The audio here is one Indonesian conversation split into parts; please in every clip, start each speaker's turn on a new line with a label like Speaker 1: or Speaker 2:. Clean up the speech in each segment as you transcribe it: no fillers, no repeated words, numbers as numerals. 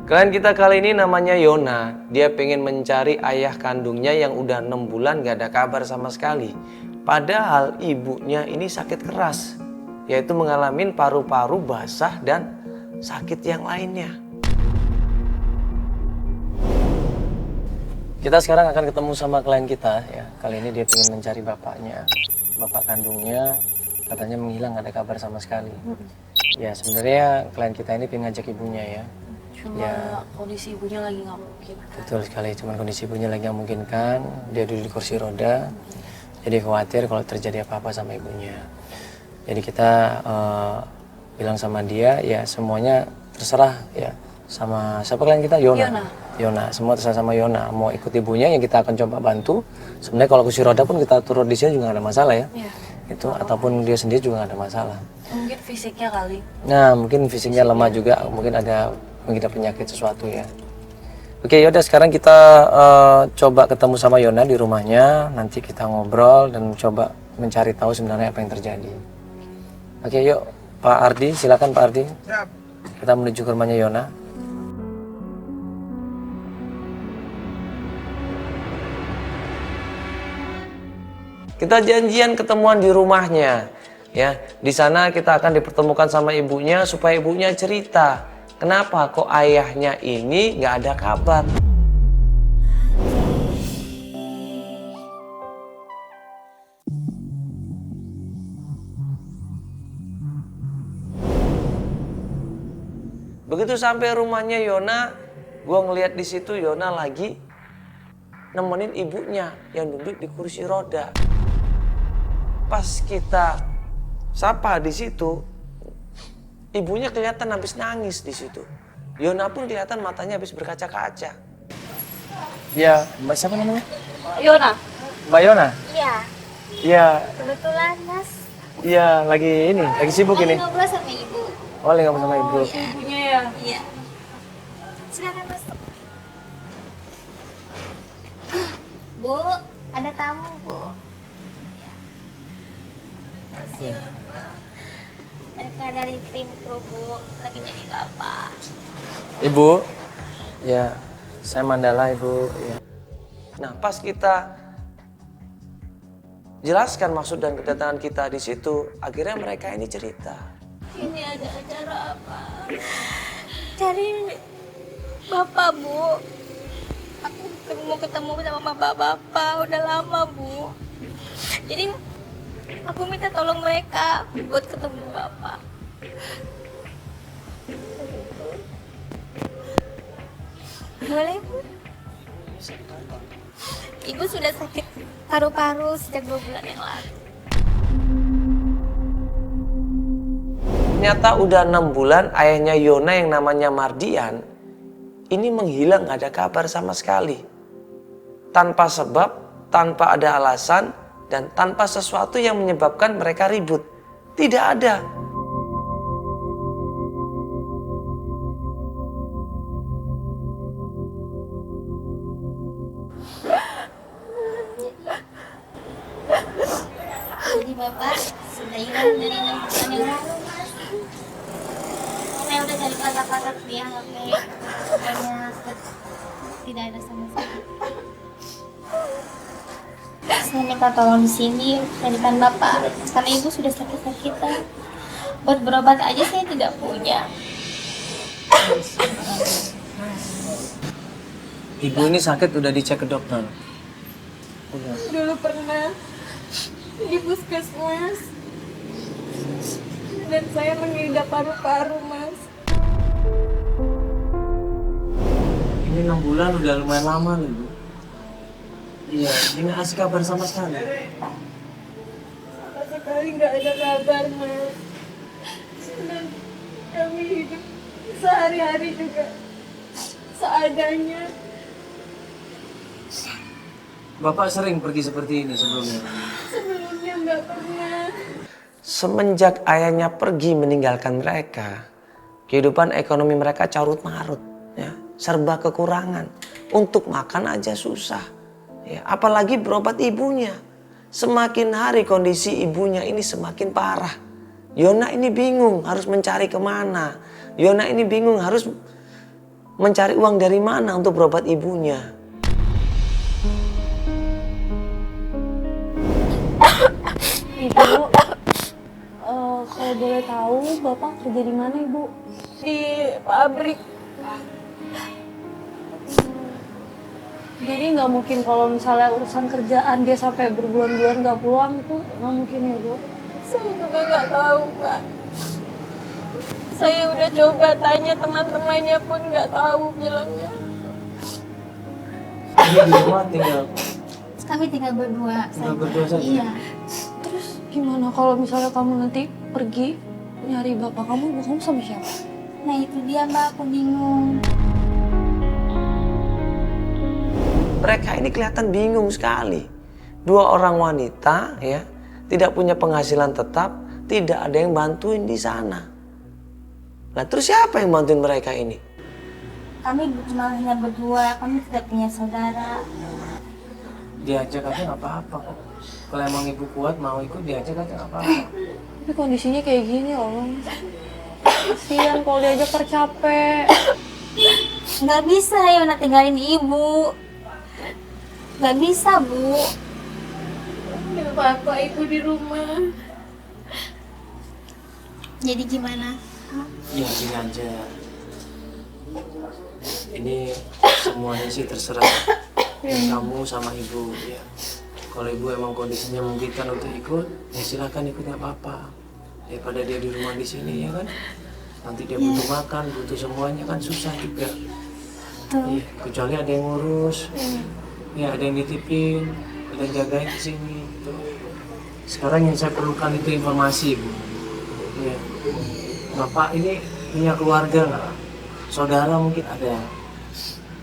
Speaker 1: Klien kita kali ini namanya Yona. Dia pengen mencari ayah kandungnya yang udah 6 bulan gak ada kabar sama sekali. Padahal ibunya ini sakit keras, yaitu mengalami paru-paru basah dan sakit yang lainnya. Kita sekarang akan ketemu sama klien kita ya. Kali ini dia pengen mencari bapaknya. Bapak kandungnya katanya menghilang, gak ada kabar sama sekali. Ya sebenarnya klien kita ini pengen ngajak ibunya ya.
Speaker 2: Cuma
Speaker 1: Ya.
Speaker 2: kondisi ibunya lagi nggak mungkin.
Speaker 1: Betul sekali, cuma kondisi ibunya lagi nggak memungkinkan. Dia duduk di kursi roda, jadi khawatir kalau terjadi apa-apa sama ibunya. Jadi kita bilang sama dia, ya semuanya terserah ya sama siapa klien kita? Yona. Yona, semua terserah sama Yona. Mau ikut ibunya ya kita akan coba bantu. Sebenarnya kalau kursi roda pun kita turun di sini juga nggak ada masalah ya.
Speaker 2: Iya.
Speaker 1: Itu ataupun dia sendiri juga nggak ada masalah.
Speaker 2: Mungkin fisiknya kali.
Speaker 1: Nah, mungkin fisiknya lemah juga, mungkin ada mengidap penyakit sesuatu ya. Oke, yaudah sekarang kita coba ketemu sama Yona di rumahnya. Nanti kita ngobrol dan coba mencari tahu sebenarnya apa yang terjadi. Oke, yuk Pak Ardi, silakan Pak Ardi.
Speaker 3: Siap.
Speaker 1: Kita menuju ke rumahnya Yona. Kita janjian ketemuan di rumahnya. Ya, di sana kita akan dipertemukan sama ibunya supaya ibunya cerita. Kenapa kok ayahnya ini nggak ada kabar? Begitu sampai rumahnya Yona, gue ngeliat di situ Yona lagi nemenin ibunya yang duduk di kursi roda. Pas kita sapa di situ, ibunya kelihatan habis nangis di situ. Yona pun kelihatan matanya habis berkaca-kaca. Ya, Mbak siapa namanya?
Speaker 2: Yona.
Speaker 1: Mbak Yona?
Speaker 4: Iya,
Speaker 1: Iya,
Speaker 4: kebetulan Mas
Speaker 1: iya lagi sibuk ini.
Speaker 4: ngobrol sama Ibu.
Speaker 1: Oh, lagi ngomong sama ibu.
Speaker 2: Ibunya ya.
Speaker 4: Iya. Silakan Mas. Bu, ada tamu Bu.
Speaker 1: Iya.
Speaker 4: Mereka dari tim kru Bu, lagi jadi apa?
Speaker 1: Ibu, ya saya Mandala ibu. Ya. Nah pas kita jelaskan maksud dan kedatangan kita di situ, akhirnya mereka ini cerita.
Speaker 4: Ini ada acara apa? Cari Bapak Bu. Aku mau ketemu sama Bapak, udah lama Bu. Jadi aku minta tolong mereka buat ketemu Bapak. Boleh Bu? Ibu sudah sakit paru-paru sejak 2 bulan yang lalu.
Speaker 1: Ternyata udah 6 bulan ayahnya Yona yang namanya Mardian ini menghilang, gak ada kabar sama sekali. Tanpa sebab, tanpa ada alasan, dan tanpa sesuatu yang menyebabkan mereka ribut. Tidak ada.
Speaker 4: Jadi Bapak sudah hilang dari 6 bulan yang lalu Mas. Saya udah cari kontak-kontak dia HP, pokoknya tidak ada sama sekali. Saya minta tolong di sini carikan Bapak karena Ibu sudah sakit-sakitan. Buat berobat aja saya tidak punya.
Speaker 1: Ibu ini sakit udah dicek ke dokter. Udah.
Speaker 2: Dulu pernah di puskesmas dan saya mengidap paru-paru Mas.
Speaker 1: Ini 6 bulan udah lumayan lama loh ibu. Iya, dia nggak kasih kabar sama sekali.
Speaker 2: Sama sekali nggak ada kabar Mas. Dan kami hidup sehari-hari juga seadanya.
Speaker 1: Bapak sering pergi seperti ini sebelumnya?
Speaker 2: Sebelumnya nggak pernah.
Speaker 1: Semenjak ayahnya pergi meninggalkan mereka, kehidupan ekonomi mereka carut marut, ya, serba kekurangan. Untuk makan aja susah, ya, apalagi berobat ibunya. Semakin hari kondisi ibunya ini semakin parah. Yona ini bingung harus mencari kemana. Yona ini bingung harus
Speaker 3: mencari uang dari mana untuk berobat ibunya.
Speaker 2: Ibu, kalau boleh tahu Bapak kerja di mana, Ibu?
Speaker 4: Di pabrik.
Speaker 2: Jadi nggak mungkin kalau misalnya urusan kerjaan dia sampai berbulan-bulan nggak pulang tuh nggak mungkin ya, Bu?
Speaker 4: Saya juga nggak tahu, Pak. Saya udah coba tanya teman-temannya pun nggak tahu bilangnya.
Speaker 1: Ini di rumah tinggal
Speaker 5: Kami tinggal berdua.
Speaker 1: berdua saja?
Speaker 5: Iya.
Speaker 2: Terus gimana kalau misalnya kamu nanti pergi nyari bapak kamu sama siapa?
Speaker 5: Nah itu dia Mbak, aku bingung.
Speaker 3: Mereka ini kelihatan bingung sekali. Dua orang wanita ya, tidak punya penghasilan tetap, tidak ada yang bantuin di sana. Nah terus siapa yang bantuin mereka ini?
Speaker 5: Kami cuma hanya berdua, kami tidak punya saudara.
Speaker 1: Diajak aja nggak apa-apa kok. Kalau emang ibu kuat mau ikut diajak aja nggak apa-apa.
Speaker 2: Tapi kondisinya kayak gini loh. Kasian kalau diajak tercapek.
Speaker 5: Nggak bisa Yona tinggalin ibu. Nggak bisa Bu.
Speaker 4: Ada bapak ibu di rumah.
Speaker 5: Jadi gimana?
Speaker 1: Ya gini aja. Ini semuanya sih terserah kamu sama ibu ya. Kalau ibu emang kondisinya memungkinkan untuk ikut, ya silakan ikut nggak apa-apa. Daripada dia di rumah di sini ya kan. Nanti dia butuh makan, butuh semuanya kan susah juga. Iya, kecuali ada yang ngurus, ya ada yang nitipin, ada yang jagain di sini. Gitu. Sekarang yang saya perlukan itu informasi, Bu. Ya. Bapak ini punya keluarga nggak? Saudara mungkin ada.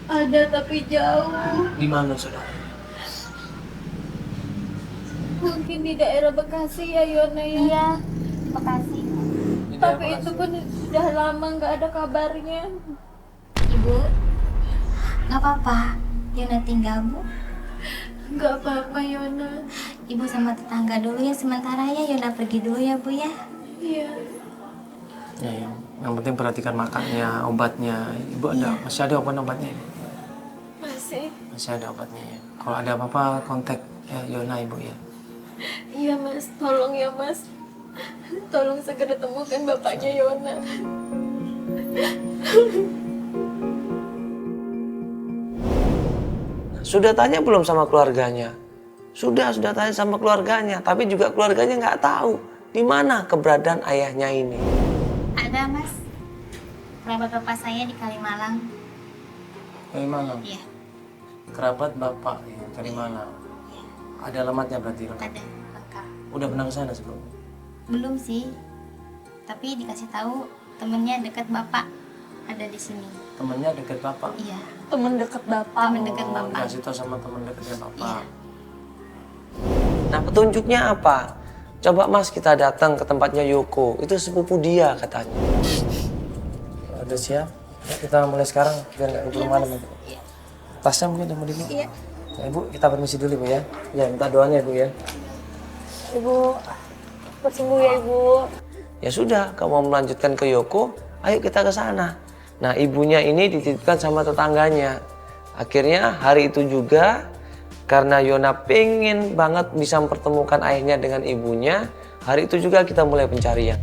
Speaker 4: Ada tapi jauh.
Speaker 1: Di mana saudara?
Speaker 4: Mungkin di daerah Bekasi ya Yona ya.
Speaker 5: Iya, Bekasi.
Speaker 1: Di
Speaker 4: Tapi
Speaker 1: daerah
Speaker 4: itu
Speaker 1: Bekasi.
Speaker 4: pun sudah lama nggak ada kabarnya.
Speaker 5: Ibu, nggak apa-apa. Yona tinggal Bu.
Speaker 4: Nggak apa-apa Yona.
Speaker 5: Ibu sama tetangga dulu ya sementara ya. Yona pergi dulu ya Bu ya.
Speaker 4: Iya.
Speaker 1: Ya, yang penting perhatikan makannya, obatnya. Ibu ada masih ada obat-obatnya? Masih ada obatnya ya. Kalau ada apa-apa kontak ya Yona ibu ya.
Speaker 4: Iya Mas, tolong ya Mas. Tolong segera temukan bapaknya Yona.
Speaker 3: Sudah tanya belum sama keluarganya? Sudah tanya sama keluarganya, tapi juga keluarganya nggak tahu di mana keberadaan ayahnya ini.
Speaker 5: Ada Mas. Kerabat bapak saya di Kalimalang.
Speaker 1: Kalimalang.
Speaker 5: Iya,
Speaker 1: Kerabat bapak ya, Kalimalang. Ada alamatnya berarti?
Speaker 5: ada lengkap.
Speaker 1: Udah pernah ke sana sebelumnya?
Speaker 5: Belum sih. Tapi dikasih tahu temennya dekat bapak ada di sini.
Speaker 1: Temennya deket bapak?
Speaker 5: Iya,
Speaker 2: Temen deket bapak.
Speaker 5: temen dekat bapak.
Speaker 1: Dikasih tahu sama temen dekatnya bapak.
Speaker 3: Nah petunjuknya apa? Coba Mas kita datang ke tempatnya Yoko, itu sepupu dia katanya.
Speaker 1: Udah siap? Ya, kita mulai sekarang biar nggak keburu malam. Tasnya mungkin udah mau dibawa?
Speaker 5: Iya.
Speaker 1: Ya, Ibu, kita permisi dulu Bu ya. Ya, minta doanya Ibu ya.
Speaker 2: Ibu, cepat sembuh ya Ibu.
Speaker 3: Ya sudah, kamu mau melanjutkan ke Yoko, ayo kita ke sana. Nah ibunya ini dititipkan sama tetangganya. Akhirnya hari itu juga, karena Yona pengen banget bisa mempertemukan ayahnya dengan ibunya, hari itu juga kita mulai pencarian.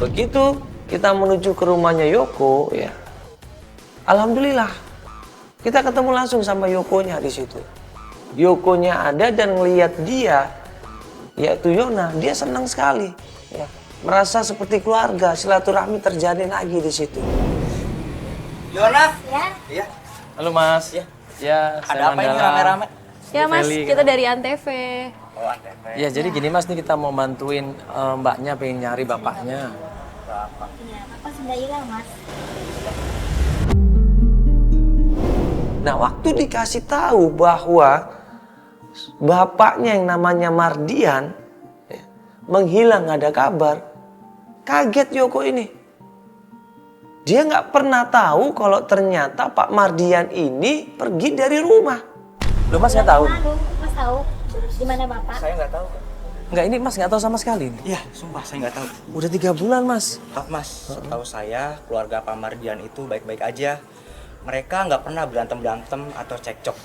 Speaker 3: Begitu kita menuju ke rumahnya Yoko, ya, alhamdulillah kita ketemu langsung sama Yokonya di situ. Yokonya ada dan ngelihat dia, yaitu Yona, dia senang sekali, ya, merasa seperti keluarga, silaturahmi terjalin lagi di situ.
Speaker 6: Yona?
Speaker 5: Ya,
Speaker 6: Iya.
Speaker 1: Halo Mas. Ya. Ya,
Speaker 6: Ada apa ini rame-rame?
Speaker 2: Ya Mas,
Speaker 1: Feli,
Speaker 2: kita dari Antv.
Speaker 6: Oh, Antv.
Speaker 1: Ya, jadi gini Mas, nih kita mau bantuin mbaknya pengen nyari bapaknya.
Speaker 5: iya, bapak sudah hilang Mas.
Speaker 3: Nah, waktu dikasih tahu bahwa bapaknya yang namanya Mardian ya, menghilang, nggak ada kabar, kaget Yoko ini. Dia nggak pernah tahu kalau ternyata Pak Mardian ini pergi dari rumah.
Speaker 1: Lu Mas nggak tahu?
Speaker 5: Lalu, Mas tahu?
Speaker 4: Di mana Bapak?
Speaker 6: Saya nggak tahu.
Speaker 3: Enggak, ini Mas nggak tahu sama sekali.
Speaker 6: Iya, sumpah saya nggak tahu.
Speaker 3: Udah 3 bulan Mas.
Speaker 6: Maaf Mas, setahu saya keluarga Pak Mardian itu baik-baik aja. Mereka nggak pernah berantem-berantem atau cekcok.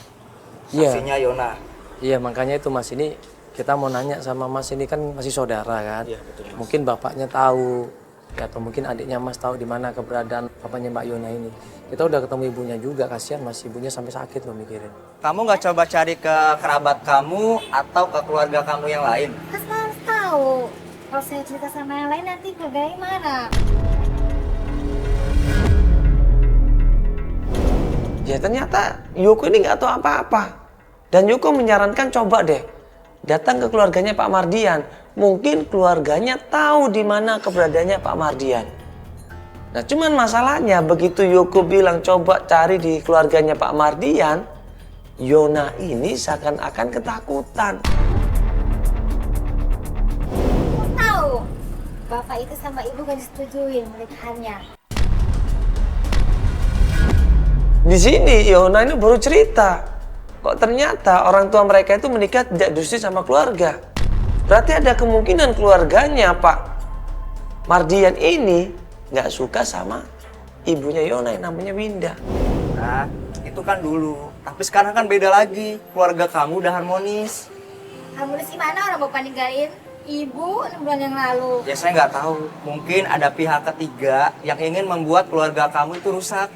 Speaker 1: Iya.
Speaker 6: Saksinya Yona.
Speaker 1: Iya, makanya itu Mas, ini kita mau nanya sama Mas, ini kan masih saudara kan.
Speaker 6: Iya, betul, Mas.
Speaker 1: Mungkin bapaknya tahu, ya, atau mungkin adiknya Mas tahu di mana keberadaan bapaknya Mbak Yona ini. Kita udah ketemu ibunya juga, kasihan Mas, ibunya sampai sakit loh mikirin.
Speaker 6: Kamu nggak coba cari ke kerabat kamu atau ke keluarga kamu yang lain?
Speaker 5: Mas harus tahu. Kalau saya cerita sama yang lain nanti keluarganya marah.
Speaker 3: Ya ternyata Yoko ini nggak tahu apa-apa. Dan Yoko menyarankan coba deh datang ke keluarganya Pak Mardian. Mungkin keluarganya tahu di mana keberadaannya Pak Mardian. Nah cuman masalahnya begitu Yoko bilang coba cari di keluarganya Pak Mardian, Yona ini seakan-akan ketakutan.
Speaker 5: Mas tahu, Bapak itu sama Ibu gak disetujuin pernikahannya.
Speaker 3: Di sini Yona ini baru cerita, kok ternyata orang tua mereka itu menikah tidak direstui sama keluarga. Berarti ada kemungkinan keluarganya Pak Mardian ini nggak suka sama ibunya Yona yang namanya Winda.
Speaker 6: Nah, itu kan dulu. Tapi sekarang kan beda lagi. Keluarga kamu udah harmonis.
Speaker 5: Harmonis gimana orang Bapak ninggalin Ibu 6 bulan yang lalu?
Speaker 6: Ya saya nggak tahu. Mungkin ada pihak ketiga yang ingin membuat keluarga kamu itu rusak.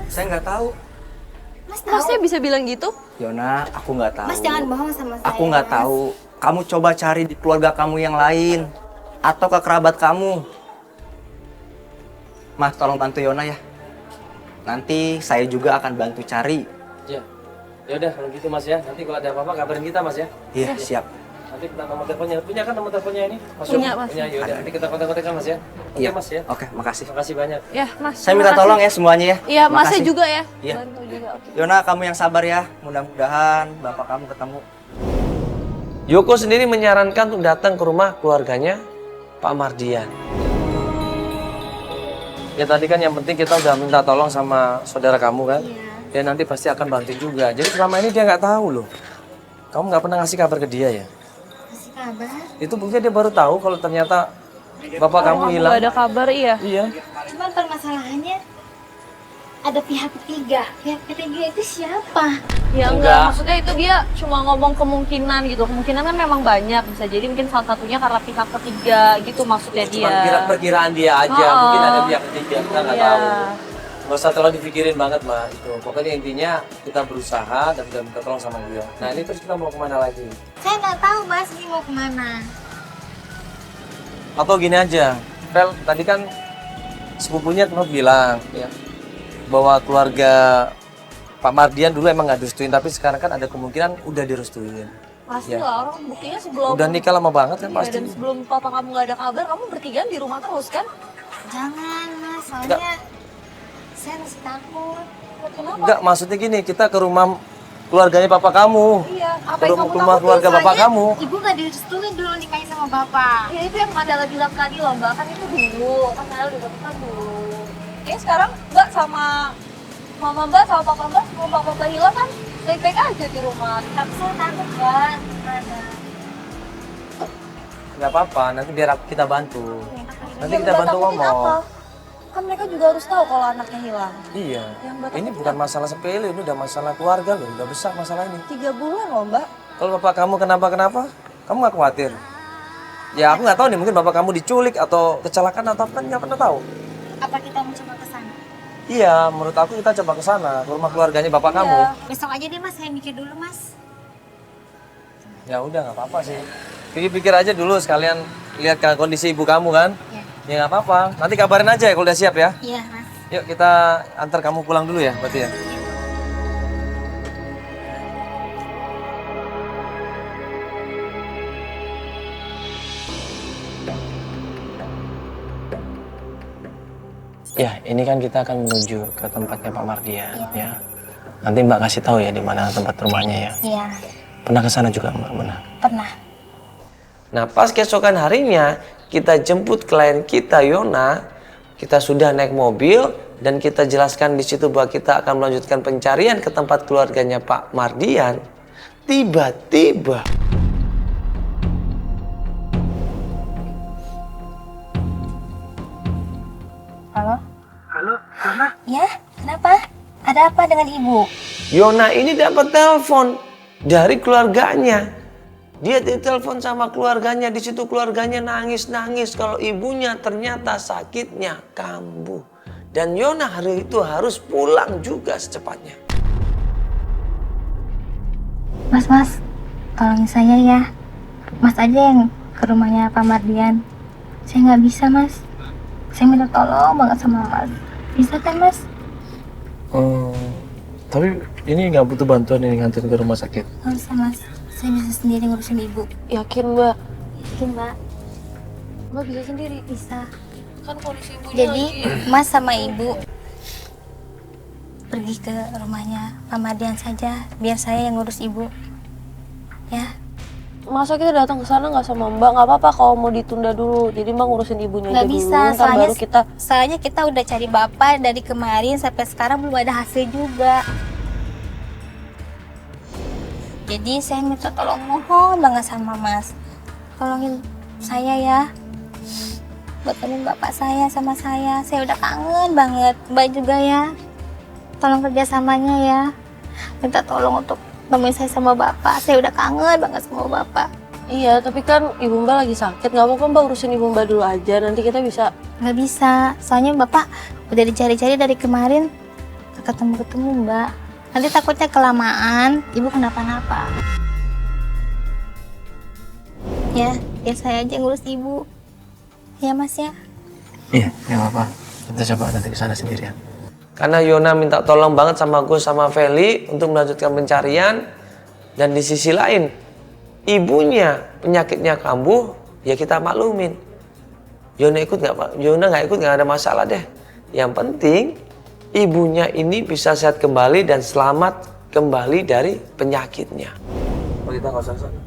Speaker 6: Saya nggak tahu.
Speaker 5: Mas tahu?
Speaker 2: Masnya bisa bilang gitu?
Speaker 6: Yona, aku nggak tahu.
Speaker 5: Mas jangan bohong sama saya.
Speaker 6: Aku nggak
Speaker 5: Mas.
Speaker 6: tahu. Kamu coba cari di keluarga kamu yang lain atau ke kerabat kamu. Mas, tolong bantu Yona ya. Nanti saya juga akan bantu cari.
Speaker 1: Ya, ya udah kalau gitu Mas ya. Nanti kalau ada apa-apa kabarin kita Mas ya.
Speaker 6: Iya, siap.
Speaker 1: Nanti kita nomor teleponnya. Punya kan nomor teleponnya ini?
Speaker 2: Punya, Mas.
Speaker 1: Punya, yaudah. Nanti kita kontak-kontakan Mas ya. Oke
Speaker 6: Iya,
Speaker 1: Mas ya.
Speaker 6: Oke, makasih.
Speaker 1: Makasih banyak.
Speaker 2: Ya, Mas.
Speaker 6: Saya minta
Speaker 2: terima
Speaker 6: tolong
Speaker 2: kasih.
Speaker 6: ya semuanya ya.
Speaker 2: Iya, Masnya
Speaker 6: Makasih.
Speaker 2: juga ya.
Speaker 6: Iya.
Speaker 2: Bantu juga. Oke.
Speaker 6: Yona, kamu yang sabar ya. Mudah-mudahan bapak kamu ketemu.
Speaker 3: Yoko sendiri menyarankan untuk datang ke rumah keluarganya Pak Mardian.
Speaker 1: Ya tadi kan yang penting kita udah minta tolong sama saudara kamu kan.
Speaker 5: Iya.
Speaker 1: Dia nanti pasti akan bantu juga. Jadi selama ini dia nggak tahu loh. Kamu nggak pernah ngasih kabar ke dia ya?
Speaker 5: Kasih kabar.
Speaker 1: Itu buktinya dia baru tahu kalau ternyata bapak kamu hilang.
Speaker 2: Gak ada kabar, iya.
Speaker 1: Iya.
Speaker 5: Cuma permasalahannya ada pihak ketiga. Pihak ketiga itu siapa?
Speaker 2: Ya
Speaker 1: Enggak.
Speaker 2: enggak, maksudnya itu dia cuma ngomong kemungkinan gitu. Kemungkinan kan memang banyak, bisa jadi mungkin salah satunya karena pihak ketiga gitu maksudnya dia.
Speaker 1: Cuma perkiraan dia aja.
Speaker 2: Oh.
Speaker 1: Mungkin ada pihak ketiga kita nggak
Speaker 2: Iya.
Speaker 1: tahu. Nggak usah terlalu dipikirin banget Mbak. Itu pokoknya intinya kita berusaha dan udah minta tolong sama dia. Nah ini terus kita mau kemana lagi?
Speaker 5: Saya nggak tahu Mas ini mau kemana.
Speaker 1: Atau gini aja, Pel, tadi kan sepupunya Knut bilang ya bahwa keluarga Pak Mardian dulu emang nggak direstuin, tapi sekarang kan ada kemungkinan udah direstuin.
Speaker 2: Pasti
Speaker 1: Ya.
Speaker 2: lah, orang buktinya sebelum
Speaker 1: Udah nikah lama banget kan
Speaker 2: Iya,
Speaker 1: pasti.
Speaker 2: dan sebelum papa kamu nggak ada kabar, kamu bertiga di rumah terus kan?
Speaker 5: Jangan Mas, soalnya saya masih takut.
Speaker 2: Kenapa?
Speaker 1: Enggak, maksudnya gini, kita ke rumah keluarganya papa kamu.
Speaker 2: Iya, apa
Speaker 1: Ke
Speaker 2: yang
Speaker 1: rumah
Speaker 2: kamu
Speaker 1: rumah
Speaker 2: takutin?
Speaker 1: keluarga bapak
Speaker 5: Soalnya
Speaker 1: kamu.
Speaker 5: Ibu nggak direstuin dulu nikahin sama Bapak.
Speaker 2: Ya itu yang Mandala bilang tadi loh Mbak, kan itu dulu, kan Mandala udah kan dulu. Sekarang Mbak sama Mama Mbak sama Papa Mbak sebelum Papa Mbak hilang kan baik-baik aja di rumah.
Speaker 5: Tapi saya takut Mbak. Gimana?
Speaker 1: Nggak apa-apa, nanti biar kita bantu. Nanti
Speaker 2: Yang
Speaker 1: kita
Speaker 2: Mbak
Speaker 1: bantu
Speaker 2: takutin
Speaker 1: ngomong.
Speaker 2: apa? Kan mereka juga harus tahu kalau anaknya hilang.
Speaker 1: Iya.
Speaker 2: Yang Mbak
Speaker 1: Ini
Speaker 2: takutin
Speaker 1: bukan
Speaker 2: apa?
Speaker 1: masalah sepele, ini udah masalah keluarga loh, udah besar masalah ini.
Speaker 2: 3 bulan loh Mbak.
Speaker 1: Kalau bapak kamu kenapa-kenapa, kamu nggak khawatir? Ya aku nggak tahu nih, mungkin bapak kamu diculik atau kecelakaan atau apa, kan nggak pernah tahu.
Speaker 5: Apa kita mau coba ke sana?
Speaker 1: Iya, menurut aku kita coba ke sana, ke rumah keluarganya bapak kamu.
Speaker 2: Iya.
Speaker 5: Besok aja deh Mas, saya mikir dulu Mas.
Speaker 1: Ya udah nggak apa-apa sih. Pikir-pikir aja dulu sekalian lihat ke kondisi ibu kamu kan.
Speaker 5: Iya.
Speaker 1: Ya nggak apa-apa. Nanti kabarin aja ya kalau udah siap ya.
Speaker 5: Iya Mas.
Speaker 1: Yuk kita antar kamu pulang dulu ya, berarti ya. Ya, ini kan kita akan menuju ke tempatnya Pak Mardian ya. Nanti Mbak kasih tahu ya di mana tempat rumahnya ya.
Speaker 5: Iya,
Speaker 1: Pernah ke sana juga Mbak? Pernah.
Speaker 5: pernah.
Speaker 3: Nah pas keesokan harinya kita jemput klien kita Yona. Kita sudah naik mobil dan kita jelaskan di situ bahwa kita akan melanjutkan pencarian ke tempat keluarganya Pak Mardian, tiba-tiba
Speaker 5: Halo?
Speaker 7: Halo, Yona.
Speaker 5: Ya, kenapa? Ada apa dengan ibu?
Speaker 3: Yona ini dapat telepon dari keluarganya. Dia ditelepon sama keluarganya, di situ keluarganya nangis-nangis kalau ibunya ternyata sakitnya kambuh. Dan Yona hari itu harus pulang juga secepatnya.
Speaker 5: Mas, tolongin saya ya. Mas aja yang ke rumahnya Pak Mardian. Saya nggak bisa, Mas. Saya minta tolong banget sama Mas. Bisa kan, Mas?
Speaker 1: Tapi ini nggak butuh bantuan ini nganterin ke rumah sakit.
Speaker 5: Nggak usah, Mas. Saya bisa sendiri ngurusin ibu.
Speaker 2: Yakin Mbak?
Speaker 5: Yakin, Mbak?
Speaker 2: Mbak bisa sendiri?
Speaker 5: Bisa.
Speaker 2: Kan kondisi ibunya
Speaker 5: Jadi, Mas sama ibu pergi ke rumahnya Pak Mardian saja. Biar saya yang ngurus ibu. Ya.
Speaker 2: Masa kita datang ke sana nggak sama Mbak? Nggak apa-apa kalau mau ditunda dulu. Jadi Mbak ngurusin ibunya
Speaker 5: Nggak
Speaker 2: aja
Speaker 5: bisa,
Speaker 2: dulu. Ntar baru kita.
Speaker 5: soalnya kita udah cari bapak dari kemarin sampai sekarang belum ada hasil juga. Jadi saya minta tolong mohon banget sama Mas, tolongin saya ya, buat temuin bapak saya sama saya udah kangen banget. Mbak juga ya, tolong kerjasamanya ya, minta tolong untuk temuin saya sama bapak, saya udah kangen banget sama bapak.
Speaker 2: Iya, tapi kan ibu Mbak lagi sakit. Nggak apa-apa Mbak urusin ibu Mbak dulu aja. Nanti kita bisa.
Speaker 5: Nggak bisa, soalnya bapak udah dicari-cari dari kemarin, nggak ketemu-ketemu Mbak. Nanti takutnya kelamaan, ibu kenapa-napa. Ya, biar saya aja ngurus ibu. Ya Mas ya.
Speaker 1: Iya, nggak apa-apa. Kita coba nanti ke sana sendirian.
Speaker 3: karena Yona minta tolong banget sama Gus sama Feli untuk melanjutkan pencarian, dan di sisi lain ibunya penyakitnya kambuh, ya kita maklumin. Yona ikut nggak Pak? Yona nggak ikut nggak ada masalah deh. Yang penting ibunya ini bisa sehat kembali dan selamat kembali dari penyakitnya. Oh, kita nggak usah sana.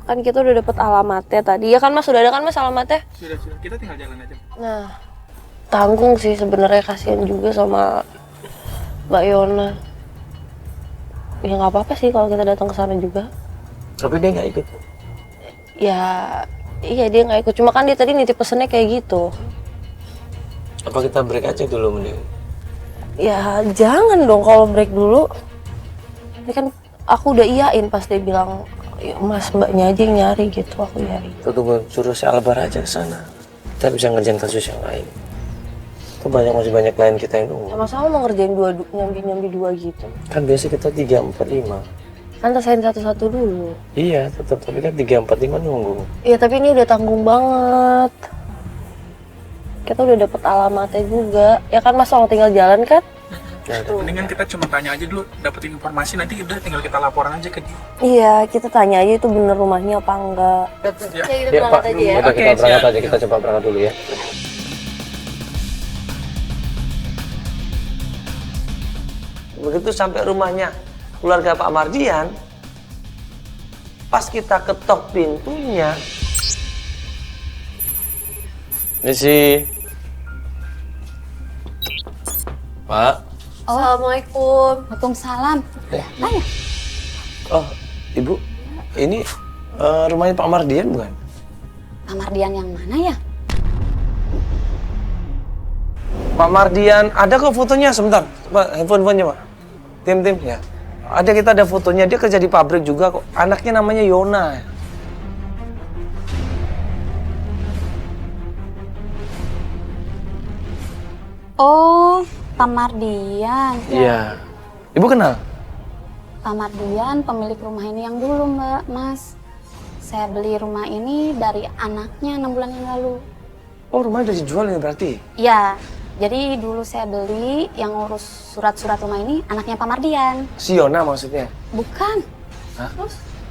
Speaker 2: Kan kita udah dapet alamatnya tadi. Ya kan Mas, sudah ada kan Mas alamatnya?
Speaker 7: Sudah, kita tinggal jalan aja.
Speaker 2: Nah, tanggung sih sebenarnya, kasihan juga sama Mbak Yona. Ya nggak apa-apa sih kalau kita datang ke sana juga.
Speaker 3: Tapi dia nggak ikut.
Speaker 2: Ya, iya dia nggak ikut. Cuma kan dia tadi nitip pesennya kayak gitu.
Speaker 3: Apa kita break aja dulu mending?
Speaker 2: Ya jangan dong kalau break dulu. Ini kan aku udah iyain pas dia bilang, Mas Mbaknya aja yang nyari gitu, aku nyari.
Speaker 3: Kita tunggu suruh si Albar aja ke sana. Kita bisa ngerjain kasus yang lain. Itu masih banyak klien kita yang nunggu.
Speaker 2: Sama-sama mau ngerjain nyambi dua gitu.
Speaker 3: Kan biasa kita 3, 4, 5.
Speaker 2: Kan tesain satu-satu dulu.
Speaker 3: Iya, tetap tapi kan 3, 4, 5 nunggu.
Speaker 2: Iya tapi ini udah tanggung banget. Kita udah dapet alamatnya juga. Ya kan Mas, kalau tinggal jalan kan?
Speaker 7: Mendingan kita cuma tanya aja dulu, dapetin informasi, nanti udah tinggal kita laporan aja ke dia.
Speaker 2: Iya, kita tanya aja itu bener rumahnya apa enggak.
Speaker 7: Ya.
Speaker 2: Ya, kita
Speaker 3: Ya
Speaker 2: berangkat
Speaker 3: Pak,
Speaker 2: aja ya.
Speaker 3: kita
Speaker 7: Oke,
Speaker 3: berangkat
Speaker 7: siap.
Speaker 3: aja, kita coba berangkat dulu ya. Begitu sampai rumahnya keluarga Pak Mardian, pas kita ketok pintunya, Misi, Pak.
Speaker 2: Assalamualaikum.
Speaker 5: Waalaikumsalam.
Speaker 3: Oh, Ibu, ini rumahnya Pak Mardian bukan?
Speaker 5: Pak Mardian yang mana ya?
Speaker 3: Pak Mardian, ada kok fotonya, sebentar. Pak, handphonenya Pak. Tim, ya. Ada, kita ada fotonya, dia kerja di pabrik juga kok. Anaknya namanya Yona.
Speaker 8: Oh, Pak Mardian.
Speaker 3: Iya. Ibu kenal?
Speaker 8: Pak Mardian pemilik rumah ini yang dulu, Mbak, Mas. Saya beli rumah ini dari anaknya 6 bulan yang lalu.
Speaker 3: Oh, rumahnya udah dijual ini berarti?
Speaker 8: Ya, jadi dulu saya beli, yang ngurus surat-surat rumah ini anaknya Pak Mardian.
Speaker 3: Si Yona maksudnya?
Speaker 8: Bukan,
Speaker 3: Hah?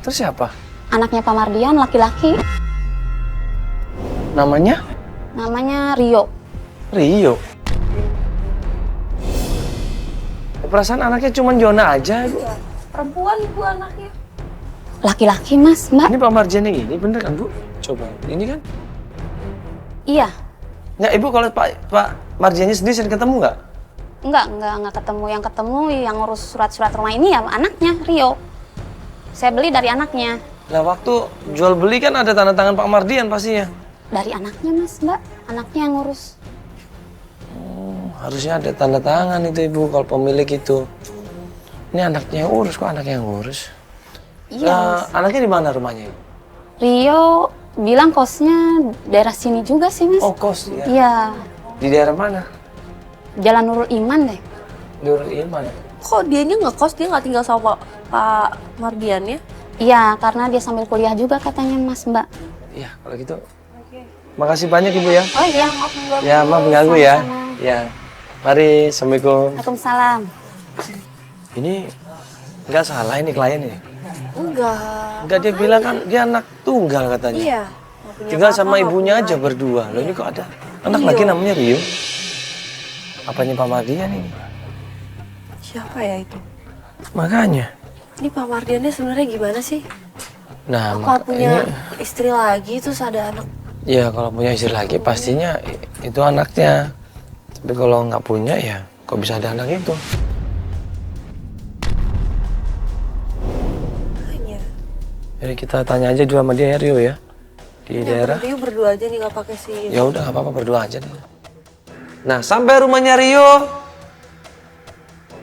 Speaker 3: Terus siapa?
Speaker 8: anaknya Pak Mardian laki-laki.
Speaker 3: Namanya?
Speaker 8: Namanya Rio.
Speaker 3: Rio. Perasaan anaknya cuma Yona aja, Bu.
Speaker 2: Perempuan ibu anaknya.
Speaker 8: Laki-laki, Mas, Mbak.
Speaker 3: Ini Pak Mardian yang ini bener kan, Bu? Coba, ini kan?
Speaker 8: Iya,
Speaker 3: Nggak, Ibu kalau Pak Mardiannya sendiri sering ketemu nggak?
Speaker 8: Enggak ketemu. Yang ketemu yang ngurus surat-surat rumah ini ya anaknya, Rio. Saya beli dari anaknya.
Speaker 3: Nah, waktu jual beli kan ada tanda tangan Pak Mardian pastinya.
Speaker 8: Dari anaknya, Mas, Mbak. Anaknya yang ngurus.
Speaker 3: Harusnya ada tanda tangan itu, Ibu, kalau pemilik itu. Ini anaknya yang urus, kok anaknya yang ngurus?
Speaker 8: Iya,
Speaker 3: Anaknya di mana rumahnya, Ibu?
Speaker 8: Rio bilang kosnya daerah sini juga sih, Mas.
Speaker 3: Oh, kos ya.
Speaker 8: Iya,
Speaker 3: Di daerah mana?
Speaker 8: Jalan Nurul Iman deh.
Speaker 3: Nurul Iman.
Speaker 2: Kok dianya ngekos, dia nggak tinggal sama Pak Mardian ya?
Speaker 8: Iya, karena dia sambil kuliah juga katanya, Mas, Mbak.
Speaker 3: Iya, kalau gitu. Makasih banyak, Ibu ya.
Speaker 8: Oh iya, maaf mengganggu.
Speaker 3: Ya, maaf mengganggu ya.
Speaker 8: Sama-sama.
Speaker 3: Ya. Mari, Assalamualaikum.
Speaker 8: Waalaikumsalam.
Speaker 3: Ini nggak salah ini klien ya?
Speaker 2: Enggak.
Speaker 3: Enggak, dia bilang kan dia anak tunggal katanya.
Speaker 2: Iya.
Speaker 3: Tinggal sama ibunya aja berdua. Loh, ini kok ada anak lagi namanya Rio? Apanya Pak Mardian ini?
Speaker 2: Siapa ya itu?
Speaker 3: Makanya.
Speaker 2: Ini Pak Mardiannya sebenarnya gimana sih?
Speaker 3: Nah,
Speaker 2: Kalau punya
Speaker 3: ini,
Speaker 2: istri lagi terus ada anak.
Speaker 3: ya kalau punya istri lagi pastinya itu anaknya. Tapi kalau nggak punya ya kok bisa ada anak itu?
Speaker 2: Makanya.
Speaker 3: Jadi kita tanya aja dulu sama dia ya, Rio ya. Di daerah.
Speaker 2: Rio berdua aja nih nggak pakai si.
Speaker 3: Ya udah nggak apa-apa, berdua aja deh. Nah, sampai rumahnya Rio,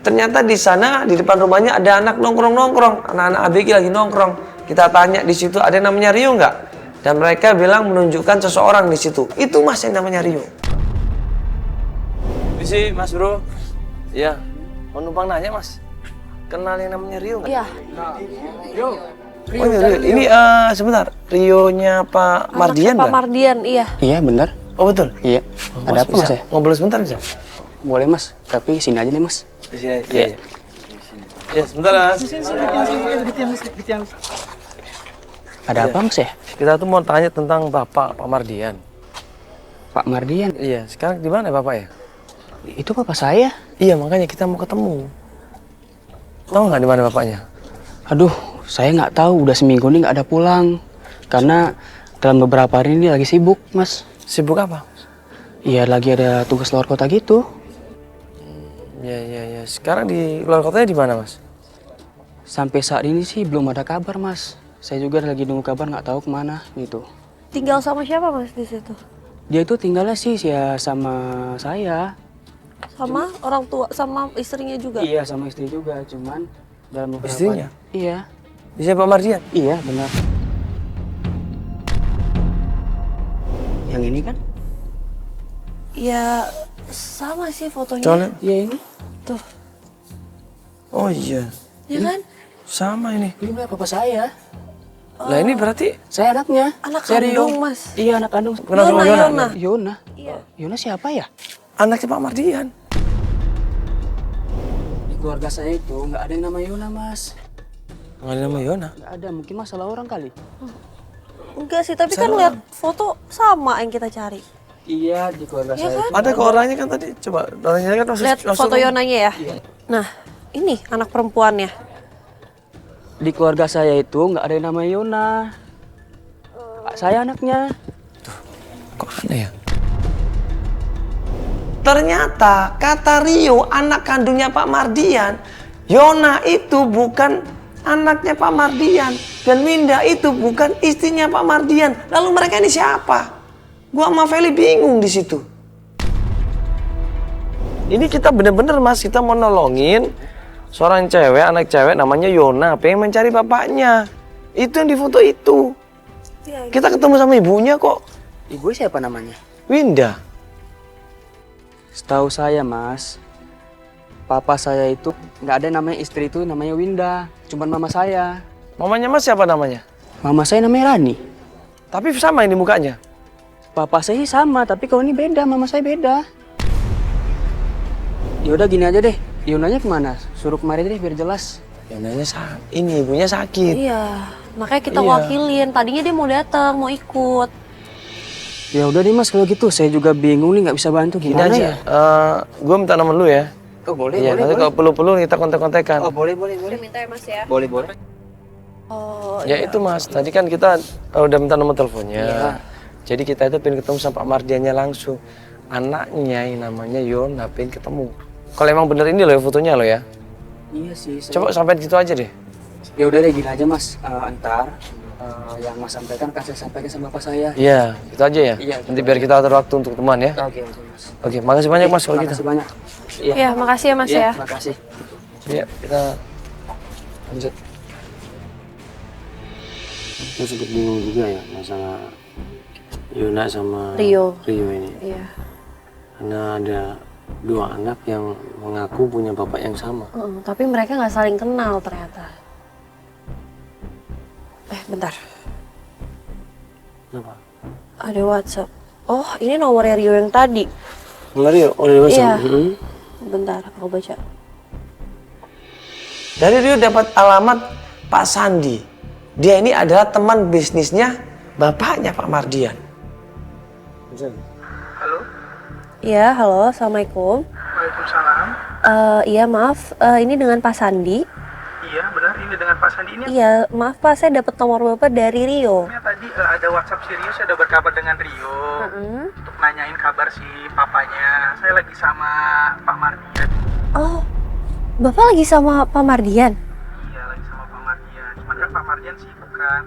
Speaker 3: ternyata di sana di depan rumahnya ada anak nongkrong-nongkrong, anak-anak ABG lagi nongkrong. Kita tanya di situ ada yang namanya Rio nggak? Dan mereka bilang menunjukkan seseorang di situ. Itu Mas yang namanya Rio. Misi, Mas Bro. Iya. Mau numpang nanya, Mas. Kenal yang namanya Rio nggak?
Speaker 2: Iya.
Speaker 3: Oh, ini Rio. Ini sebentar. Rio-nya Pak Mardian
Speaker 2: Pak
Speaker 3: kan?
Speaker 2: Mardian, iya.
Speaker 9: Iya benar.
Speaker 3: Oh betul.
Speaker 9: Iya. Ada apa mas ya?
Speaker 3: Ngobrol sebentar bisa?
Speaker 9: Boleh mas. Tapi sini aja nih mas.
Speaker 3: Di sini. Iya. Ya, sebentar Mas.
Speaker 9: Ada apa mas ya?
Speaker 3: Kita tuh mau tanya tentang Bapak Pak Mardian.
Speaker 9: Pak Mardian.
Speaker 3: Iya, sekarang di mana Bapak ya?
Speaker 9: Itu bapak saya.
Speaker 3: Iya, makanya kita mau ketemu. Tahu nggak di mana Bapaknya?
Speaker 9: Aduh, saya nggak tahu. Udah seminggu ini nggak ada pulang. Karena dalam beberapa hari ini lagi sibuk mas.
Speaker 3: Sibuk apa?
Speaker 9: Iya lagi ada tugas luar kota gitu.
Speaker 3: Iya. Sekarang di luar kotanya di mana Mas?
Speaker 9: Sampai saat ini sih belum ada kabar mas. Saya juga lagi nunggu kabar nggak tahu kemana gitu.
Speaker 2: Tinggal sama siapa Mas di situ?
Speaker 9: Dia itu tinggalnya sih ya sama saya.
Speaker 2: Sama orang tua, sama istrinya juga?
Speaker 9: Iya sama istri juga. Cuman dalam beberapa
Speaker 3: Istrinya?
Speaker 9: Iya.
Speaker 3: Di Pak Mardian?
Speaker 9: Iya benar. Yang ini kan?
Speaker 2: Ya sama sih fotonya.
Speaker 3: Coba.
Speaker 9: Iya ini.
Speaker 2: Tuh,
Speaker 3: Oh iya,
Speaker 2: ya kan?
Speaker 3: sama ini.
Speaker 9: Ini bapak saya.
Speaker 3: Lah ini berarti
Speaker 9: Saya anaknya.
Speaker 2: Anak
Speaker 9: Saya Rio.
Speaker 2: kandung Mas.
Speaker 9: Iya anak kandung.
Speaker 3: Kenal sama Yona?
Speaker 9: Yona.
Speaker 2: Iya.
Speaker 9: Yona siapa ya?
Speaker 3: anaknya Pak Mardian.
Speaker 9: Di keluarga saya itu nggak ada yang nama Yona mas.
Speaker 3: Nggak ada nama Yona.
Speaker 9: Nggak ada. Mungkin masalah orang kali.
Speaker 2: Enggak sih, tapi kan lihat foto sama yang kita cari.
Speaker 9: Iya di keluarga saya. Itu.
Speaker 3: Ada ke orangnya kan tadi. Coba orangnya kan
Speaker 2: Lihat foto Yonanya ya. Nah, ini anak perempuannya.
Speaker 9: Di keluarga saya itu nggak ada yang nama Yona. Saya anaknya.
Speaker 3: Kok aneh ya? Ternyata kata Rio anak kandungnya Pak Mardian, Yona itu bukan anaknya Pak Mardian dan Winda itu bukan istrinya Pak Mardian. Lalu mereka ini siapa? Gua sama Feli bingung di situ. Ini kita bener-bener Mas, kita mau nolongin seorang cewek, anak cewek namanya Yona, pengen mencari bapaknya. Itu yang di foto itu. Kita ketemu sama ibunya kok.
Speaker 9: Ibu siapa namanya?
Speaker 3: Winda.
Speaker 9: Setahu saya mas, papa saya itu nggak ada namanya istri itu namanya Winda, cuman mama saya.
Speaker 3: Mamanya Mas siapa namanya?
Speaker 9: Mama saya namanya Rani.
Speaker 3: Tapi sama ini mukanya.
Speaker 9: Papa saya sih sama, tapi kalau ini beda, mama saya beda. Yaudah gini aja deh, Yonanya kemana? Suruh kemari deh biar jelas.
Speaker 3: Yonanya sakit. Ini ibunya sakit.
Speaker 2: Iya, makanya kita
Speaker 3: Iya.
Speaker 2: wakilin. Tadinya dia mau datang, mau ikut.
Speaker 9: Ya udah deh mas kalau gitu, saya juga bingung nih nggak bisa bantu
Speaker 3: Gini
Speaker 9: gimana
Speaker 3: aja.
Speaker 9: ya?
Speaker 3: Gue minta nomor lu ya.
Speaker 9: Oh boleh,
Speaker 3: Iya, nanti kalau perlu-perlu kita kontak-kontakan.
Speaker 9: Oh boleh.
Speaker 2: Minta ya Mas ya.
Speaker 9: Boleh.
Speaker 2: Oh,
Speaker 3: Ya itu Mas, tadi kan kita udah minta nomor teleponnya.
Speaker 9: Iya.
Speaker 3: Jadi kita itu pengen ketemu sama Pak Mardiannya langsung. Anaknya yang namanya Yona pengen ketemu. Kalau emang bener ini loh fotonya loh ya.
Speaker 9: Iya sih.
Speaker 3: Coba sampai gitu aja deh.
Speaker 9: Ya udah deh gini aja mas, antar yang mas sampaikan kan saya sampaikan sama bapak saya.
Speaker 3: Iya, itu aja ya.
Speaker 9: Iya.
Speaker 3: Nanti biar kita atur waktu untuk teman ya.
Speaker 9: Oke mas.
Speaker 3: Oke, makasih banyak mas kalau gitu.
Speaker 9: Makasih banyak.
Speaker 10: Iya, makasih ya Mas
Speaker 9: Iya,
Speaker 10: ya.
Speaker 9: makasih.
Speaker 3: Iya, kita lanjut.
Speaker 1: Aku sedikit bingung juga ya masalah Yona sama
Speaker 10: Rio.
Speaker 1: ini.
Speaker 10: Iya.
Speaker 1: Karena ada dua anak yang mengaku punya bapak yang sama.
Speaker 10: Tapi mereka nggak saling kenal ternyata. Bentar.
Speaker 1: Kenapa?
Speaker 10: Ada WhatsApp. Oh, ini nomornya Rio yang tadi.
Speaker 1: Nomor Rio? Oh, dia
Speaker 10: Iya.
Speaker 1: WhatsApp.
Speaker 10: Bentar, aku baca.
Speaker 3: Dari Rio dapat alamat Pak Sandi. Dia ini adalah teman bisnisnya bapaknya Pak Mardian.
Speaker 7: Halo?
Speaker 10: Iya, halo, assalamualaikum.
Speaker 7: Waalaikumsalam.
Speaker 10: Iya, maaf, ini dengan Pak Sandi.
Speaker 7: Iya, benar. Ini dengan Pak Sandi ini.
Speaker 10: Iya, maaf Pak, saya dapat nomor Bapak dari Rio.
Speaker 7: Tadi ada WhatsApp Sirius, saya udah berkabar dengan Rio. Untuk nanyain kabar si papanya. Saya lagi sama Pak Mardian.
Speaker 10: Oh, Bapak lagi sama Pak Mardian?
Speaker 7: Iya, lagi sama Pak Mardian. Cuman kan Pak Mardian sibuk kan.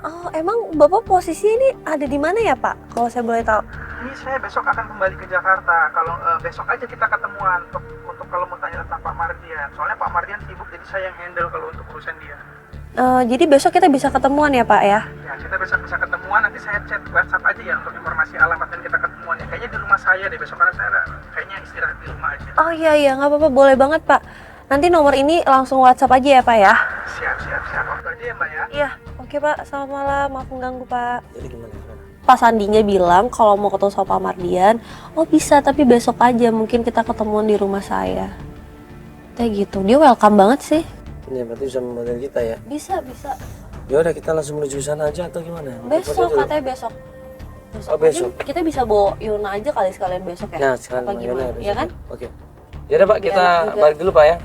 Speaker 10: Oh, emang Bapak posisi ini ada di mana ya Pak? Kalau saya boleh tahu.
Speaker 7: Ini saya besok akan kembali ke Jakarta. Kalau besok aja kita ketemuan untuk kalau mau tanya tentang Pak Mardian. Soalnya Pak Mardian sibuk, jadi saya yang handle kalau untuk urusan dia.
Speaker 10: Jadi besok kita bisa ketemuan ya Pak ya?
Speaker 7: Ya, kita besok bisa ketemuan. Nanti saya chat WhatsApp aja ya untuk informasi alamat dan kita ketemuan ya. Kayaknya di rumah saya deh besok, karena saya kayaknya istirahat di rumah aja.
Speaker 10: Oh iya, nggak apa-apa, boleh banget Pak. Nanti nomor ini langsung WhatsApp aja ya Pak ya?
Speaker 7: Siap. Waktu aja ya Mbak ya.
Speaker 10: Iya, oke Pak. Selamat malam, maaf mengganggu Pak.
Speaker 3: Jadi gimana?
Speaker 10: Pak Sandinya bilang kalau mau ketemu sama Pak Mardian, oh bisa tapi besok aja, mungkin kita ketemuan di rumah saya. Kayak gitu, dia welcome banget sih.
Speaker 3: Ini berarti bisa membantu kita ya.
Speaker 10: Bisa.
Speaker 3: Ya udah kita langsung menuju sana aja atau gimana?
Speaker 10: Besok katanya besok.
Speaker 3: Oh, besok.
Speaker 10: Mungkin kita bisa bawa Yuna aja kali sekalian besok ya?
Speaker 3: Nah, sekarang
Speaker 10: apa gimana? Iya kan?
Speaker 3: Oke. Ya udah Pak,
Speaker 10: Biar
Speaker 3: kita
Speaker 10: enak juga.
Speaker 3: balik dulu Pak ya.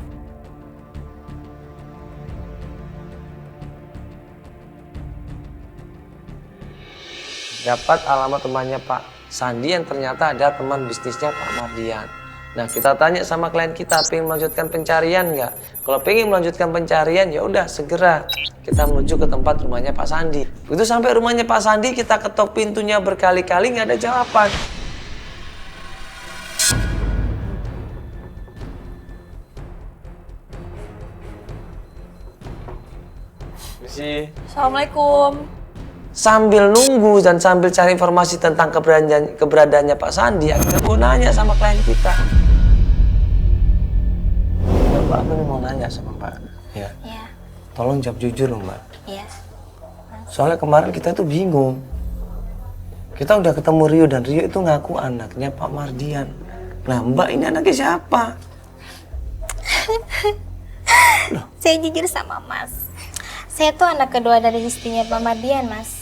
Speaker 3: Dapat alamat temannya Pak Sandi yang ternyata ada teman bisnisnya Pak Mardian. Nah, kita tanya sama klien kita, pengen melanjutkan pencarian nggak? Kalau pengen melanjutkan pencarian, ya udah segera kita menuju ke tempat rumahnya Pak Sandi. Begitu sampai rumahnya Pak Sandi, kita ketok pintunya berkali-kali nggak ada jawaban.
Speaker 10: Assalamualaikum.
Speaker 3: Sambil nunggu dan sambil cari informasi tentang keberadaannya Pak Sandi, akhirnya gue nanya sama klien kita. Mbak, aku nih mau nanya sama Mbak. Ya.
Speaker 5: Iya.
Speaker 3: Tolong jawab jujur loh Mbak.
Speaker 5: Iya.
Speaker 3: Soalnya kemarin kita tuh bingung. Kita udah ketemu Rio dan Rio itu ngaku anaknya Pak Mardian. Nah Mbak, ini anaknya siapa?
Speaker 5: Saya jujur sama Mas. Saya tuh anak kedua dari istrinya Pak Mardian, Mas.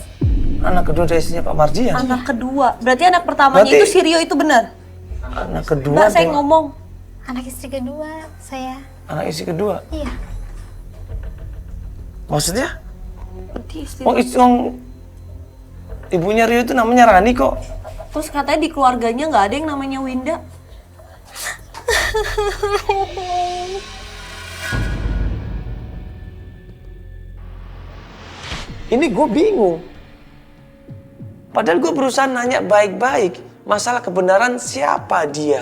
Speaker 3: Anak kedua dari istrinya Pak Mardian?
Speaker 10: Anak kedua. Berarti anak pertamanya
Speaker 3: Berarti-
Speaker 10: itu si Rio itu benar?
Speaker 3: Anak kedua?
Speaker 10: Mbak, saya
Speaker 3: dengan-
Speaker 10: ngomong.
Speaker 5: Anak istri kedua saya.
Speaker 3: Anak istri kedua?
Speaker 5: Iya.
Speaker 3: Maksudnya?
Speaker 10: Berarti istri.
Speaker 3: Oh, ibunya Rio itu namanya Rani kok.
Speaker 10: Terus katanya di keluarganya nggak ada yang namanya Winda.
Speaker 3: Ini gue bingung. Padahal gue berusaha nanya baik-baik masalah kebenaran siapa dia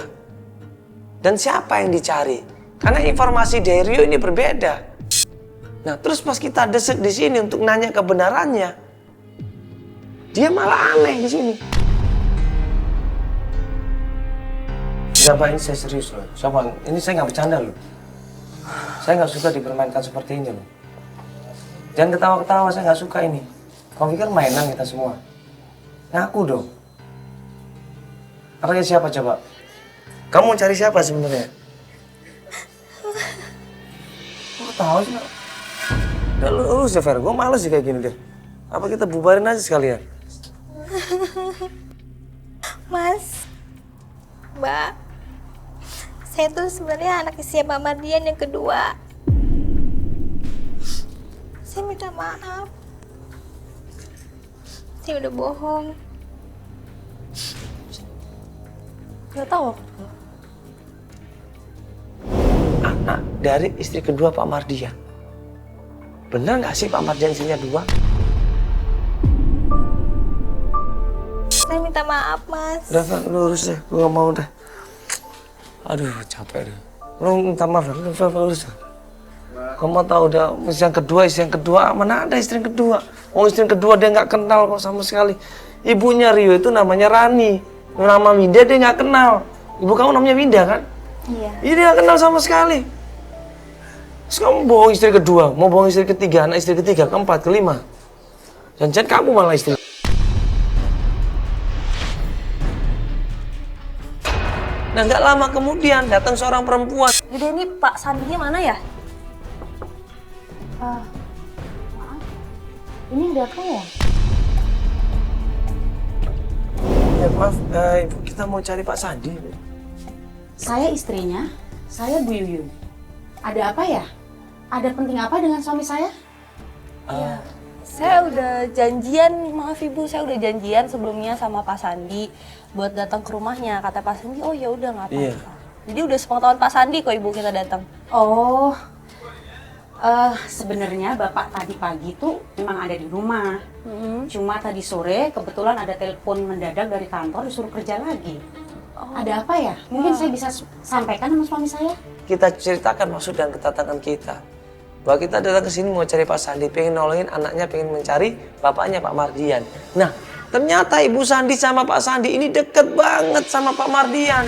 Speaker 3: dan siapa yang dicari. Karena informasi dari Rio ini berbeda. Nah, terus pas kita desek di sini untuk nanya kebenarannya, dia malah aneh di sini. Siapa ini, saya serius loh. Siapa? Ini saya nggak bercanda loh. Saya nggak suka dipermainkan seperti ini loh. Jangan ketawa-ketawa, saya nggak suka ini. Kamu pikir mainan kita semua? Ngaku dong. Anaknya siapa coba? Kamu mau cari siapa sebenarnya? Kok tahu sih? Udah lu sih Fer, gue males sih kayak gini deh. Apa kita bubarin aja sekalian?
Speaker 5: Mas, Mbak, saya tuh sebenarnya anak istri Pak Mardian yang kedua. Saya minta maaf. Saya udah bohong.
Speaker 10: Gak tahu.
Speaker 3: Anak dari istri kedua Pak Mardian. Bener nggak sih Pak Mardian istrinya 2?
Speaker 5: Saya minta maaf, Mas.
Speaker 3: Udah, Pak, lu urus deh. Gue gak mau deh. Aduh, capek deh. Lu minta maaf, lu urus deh. Kamu tahu udah istri yang kedua, mana ada istri yang kedua? Oh, istri yang kedua dia nggak kenal kok sama sekali. Ibunya Rio itu namanya Rani. Nama Mida dia nggak kenal. Ibu kamu namanya Mida kan?
Speaker 5: Iya.
Speaker 3: Iya, dia nggak kenal sama sekali. Terus kamu bohong istri kedua, mau bohong istri ketiga, anak istri ketiga, keempat, kelima. Jangan kamu malah istri. Nah, nggak lama kemudian datang seorang perempuan.
Speaker 10: Jadi ini Pak Sandinya mana ya?
Speaker 8: Maaf, ini ada apa ya?
Speaker 3: Ya, maaf, Ibu, kita mau cari Pak Sandi.
Speaker 8: Saya istrinya, saya Bu Yuyun. Ada apa ya? Ada penting apa dengan suami saya?
Speaker 10: Iya. Saya udah janjian, maaf Ibu, saya udah janjian sebelumnya sama Pak Sandi buat datang ke rumahnya. Kata Pak Sandi, oh ya udah nggak apa-apa.
Speaker 3: Iya.
Speaker 10: Jadi udah sepengetahuan Pak Sandi kok Ibu kita datang.
Speaker 8: Oh, sebenarnya Bapak tadi pagi tuh memang ada di rumah. Cuma tadi sore kebetulan ada telepon mendadak dari kantor disuruh kerja lagi. Ada apa ya? Mungkin saya bisa sampaikan sama suami saya.
Speaker 3: Kita ceritakan maksud dan kedatangan kita. Bahwa kita datang ke sini mau cari Pak Sandi, pengen nolongin anaknya, pengen mencari bapaknya Pak Mardian. Nah, ternyata Ibu Sandi sama Pak Sandi ini deket banget sama Pak Mardian.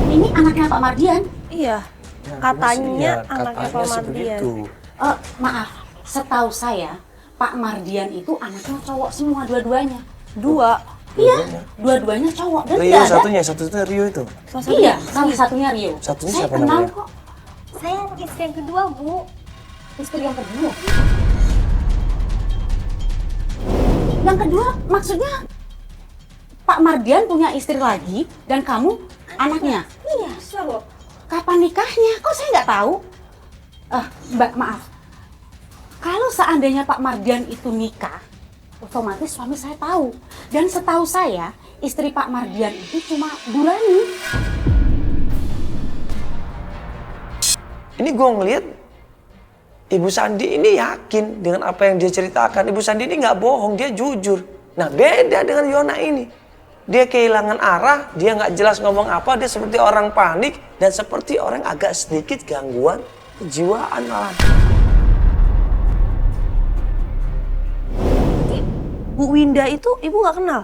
Speaker 8: Ini anaknya Pak Mardian?
Speaker 10: Iya.
Speaker 3: Ya,
Speaker 10: Katanya
Speaker 3: iya,
Speaker 10: anaknya
Speaker 3: katanya
Speaker 10: Pak
Speaker 3: sih
Speaker 10: Mardian.
Speaker 3: begitu.
Speaker 8: Maaf, setahu saya Pak Mardian itu anaknya cowok semua dua-duanya.
Speaker 10: Dua.
Speaker 8: Iya, dua-duanya cowok. Dan
Speaker 3: Rio
Speaker 8: nggak ada.
Speaker 3: satunya Rio itu.
Speaker 8: Iya, salah satunya Rio.
Speaker 3: Satunya
Speaker 8: Saya
Speaker 3: siapa
Speaker 8: kenal
Speaker 3: namanya?
Speaker 8: kok.
Speaker 5: Saya istri yang kedua, Bu.
Speaker 8: Istri yang kedua. Yang kedua maksudnya Pak Mardian punya istri lagi dan kamu anaknya?
Speaker 5: Iya.
Speaker 8: Kapan nikahnya? Kok saya nggak tahu? Mbak, maaf. Kalau seandainya Pak Mardian itu nikah, otomatis suami saya tahu. Dan setahu saya, istri Pak Mardian itu cuma Bu Rani.
Speaker 3: Ini gue ngeliat Ibu Sandi ini yakin dengan apa yang dia ceritakan. Ibu Sandi ini nggak bohong, dia jujur. Nah, beda dengan Yona ini. Dia kehilangan arah, dia nggak jelas ngomong apa, dia seperti orang panik dan seperti orang agak sedikit gangguan kejiwaan malah.
Speaker 10: Bu Winda itu Ibu nggak kenal?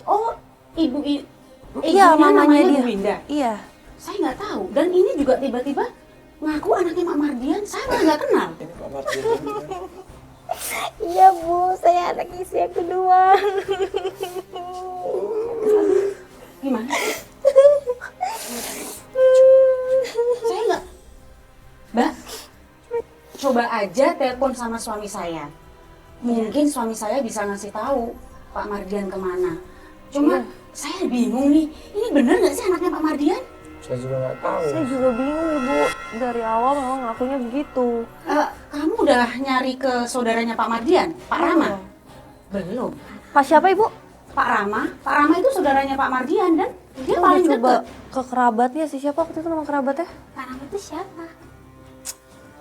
Speaker 8: Oh,
Speaker 10: Iya, mamanya dia.
Speaker 8: Bu Winda.
Speaker 10: Iya.
Speaker 8: Saya nggak tahu. Dan ini juga tiba-tiba ngaku anaknya Pak Mardian. Saya malah nggak kenal.
Speaker 3: Ini Pak Mardian.
Speaker 5: Iya, Bu. Saya anak istri yang kedua.
Speaker 8: Gimana? Saya nggak. Mbak, coba aja telepon sama suami saya. Mungkin suami saya bisa ngasih tahu Pak Mardian kemana. Cuma saya bingung nih, ini bener nggak sih anaknya Pak Mardian?
Speaker 3: Saya juga nggak tahu.
Speaker 10: Saya juga bingung Ibu. Dari awal memang ngakunya begitu.
Speaker 8: Kamu udah nyari ke saudaranya Pak Mardian, Pak Rama? Belum.
Speaker 10: Pak siapa Ibu?
Speaker 8: Pak Rama. Pak Rama itu saudaranya Pak Mardian dan dia
Speaker 10: Kita
Speaker 8: paling
Speaker 10: udah coba
Speaker 8: deket.
Speaker 10: ke kerabatnya sih. Siapa waktu itu nama kerabatnya?
Speaker 8: Pak Rama itu siapa?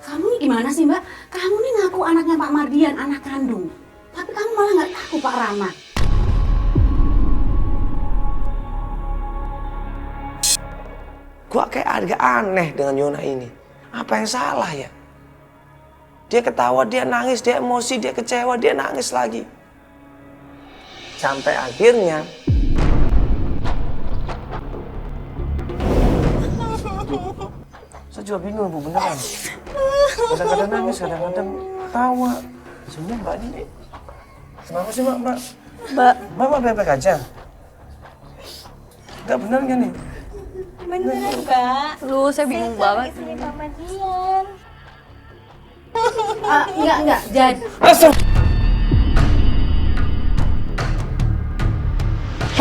Speaker 8: Kamu nih gimana sih Mbak? Kamu nih ngaku anaknya Pak Mardian, anak kandung. Tapi kamu malah nggak tahu Pak Rama.
Speaker 3: Gua kayak agak aneh dengan Yona ini. Apa yang salah ya? Dia ketawa, dia nangis, dia emosi, dia kecewa, dia nangis lagi. Sampai akhirnya saya juga bingung Bu, beneran. Kadang-kadang nangis, kadang-kadang tawa. Sebenarnya Mbak ini kenapa sih Mbak? Mbak baik-baik aja? Enggak bener nggak nih?
Speaker 5: Beneran, Mbak.
Speaker 10: Lu saya bingung banget.
Speaker 5: Istri Pak Mardian.
Speaker 8: Enggak. Jadi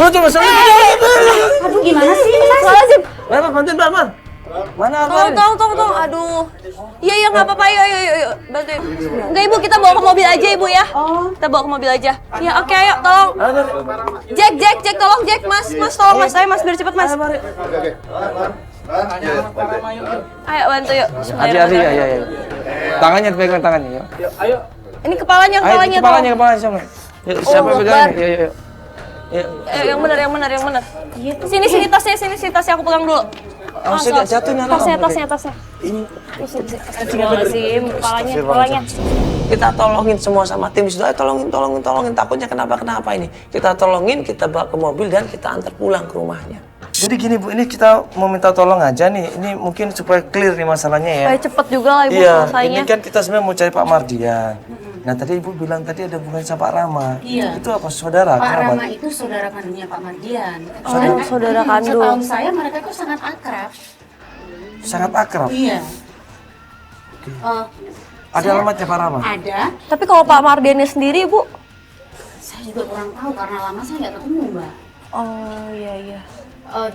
Speaker 3: Oh, coba saya.
Speaker 8: aduh gimana sih?
Speaker 3: Bantuin, Mbak. Mana
Speaker 10: Tolong,
Speaker 3: Alvarin?
Speaker 10: tolong. Aduh. Iya, nggak apa-apa. Yuk. Bantuin. Enggak, Ibu, kita bawa ke mobil aja, Ibu ya. Kita bawa ke mobil aja. Ya, oke, ayo, tolong. Jack, tolong, Jack. Mas, tolong, Mas. Ayo, Mas, biar cepet, Mas. Ayo, bantu yuk.
Speaker 3: Adi, ya. Tangannya pegang tangannya, yuk.
Speaker 10: Ini kepalanya,
Speaker 3: Ayo,
Speaker 10: tolong.
Speaker 3: kepalanya siapa? Yuk, siapa pegangnya? Yuk.
Speaker 10: Yang benar. Sini tasnya aku pegang dulu.
Speaker 3: Oh, saya jatuh nih.
Speaker 10: Tasnya. Ini. Astagfirullahaladzim, kepalanya.
Speaker 3: Kita tolongin semua sama tim sudah, tolongin. Takutnya kenapa ini. Kita tolongin, kita bawa ke mobil dan kita antar pulang ke rumahnya. Jadi gini Bu, ini kita mau minta tolong aja nih. Ini mungkin supaya clear nih masalahnya ya.
Speaker 10: Supaya cepet juga lah Ibu
Speaker 3: Iya,
Speaker 10: selesainya.
Speaker 3: ini kan kita sebenarnya mau cari Pak Mardian. Nah tadi Ibu bilang tadi ada hubungan sama Pak Rama.
Speaker 8: Iya.
Speaker 3: Itu apa saudara?
Speaker 8: Pak
Speaker 3: Kerabat?
Speaker 8: Rama itu saudara kandungnya Pak Mardian.
Speaker 10: Saudara kandung.
Speaker 8: Setahu saya mereka itu sangat akrab.
Speaker 3: Sangat akrab.
Speaker 8: Iya.
Speaker 3: Ada alamatnya Pak Rama?
Speaker 8: Ada.
Speaker 10: Tapi kalau Pak Mardiannya sendiri, Bu?
Speaker 8: Saya juga kurang tahu karena lama saya nggak ketemu, Mbak.
Speaker 10: Oh, iya.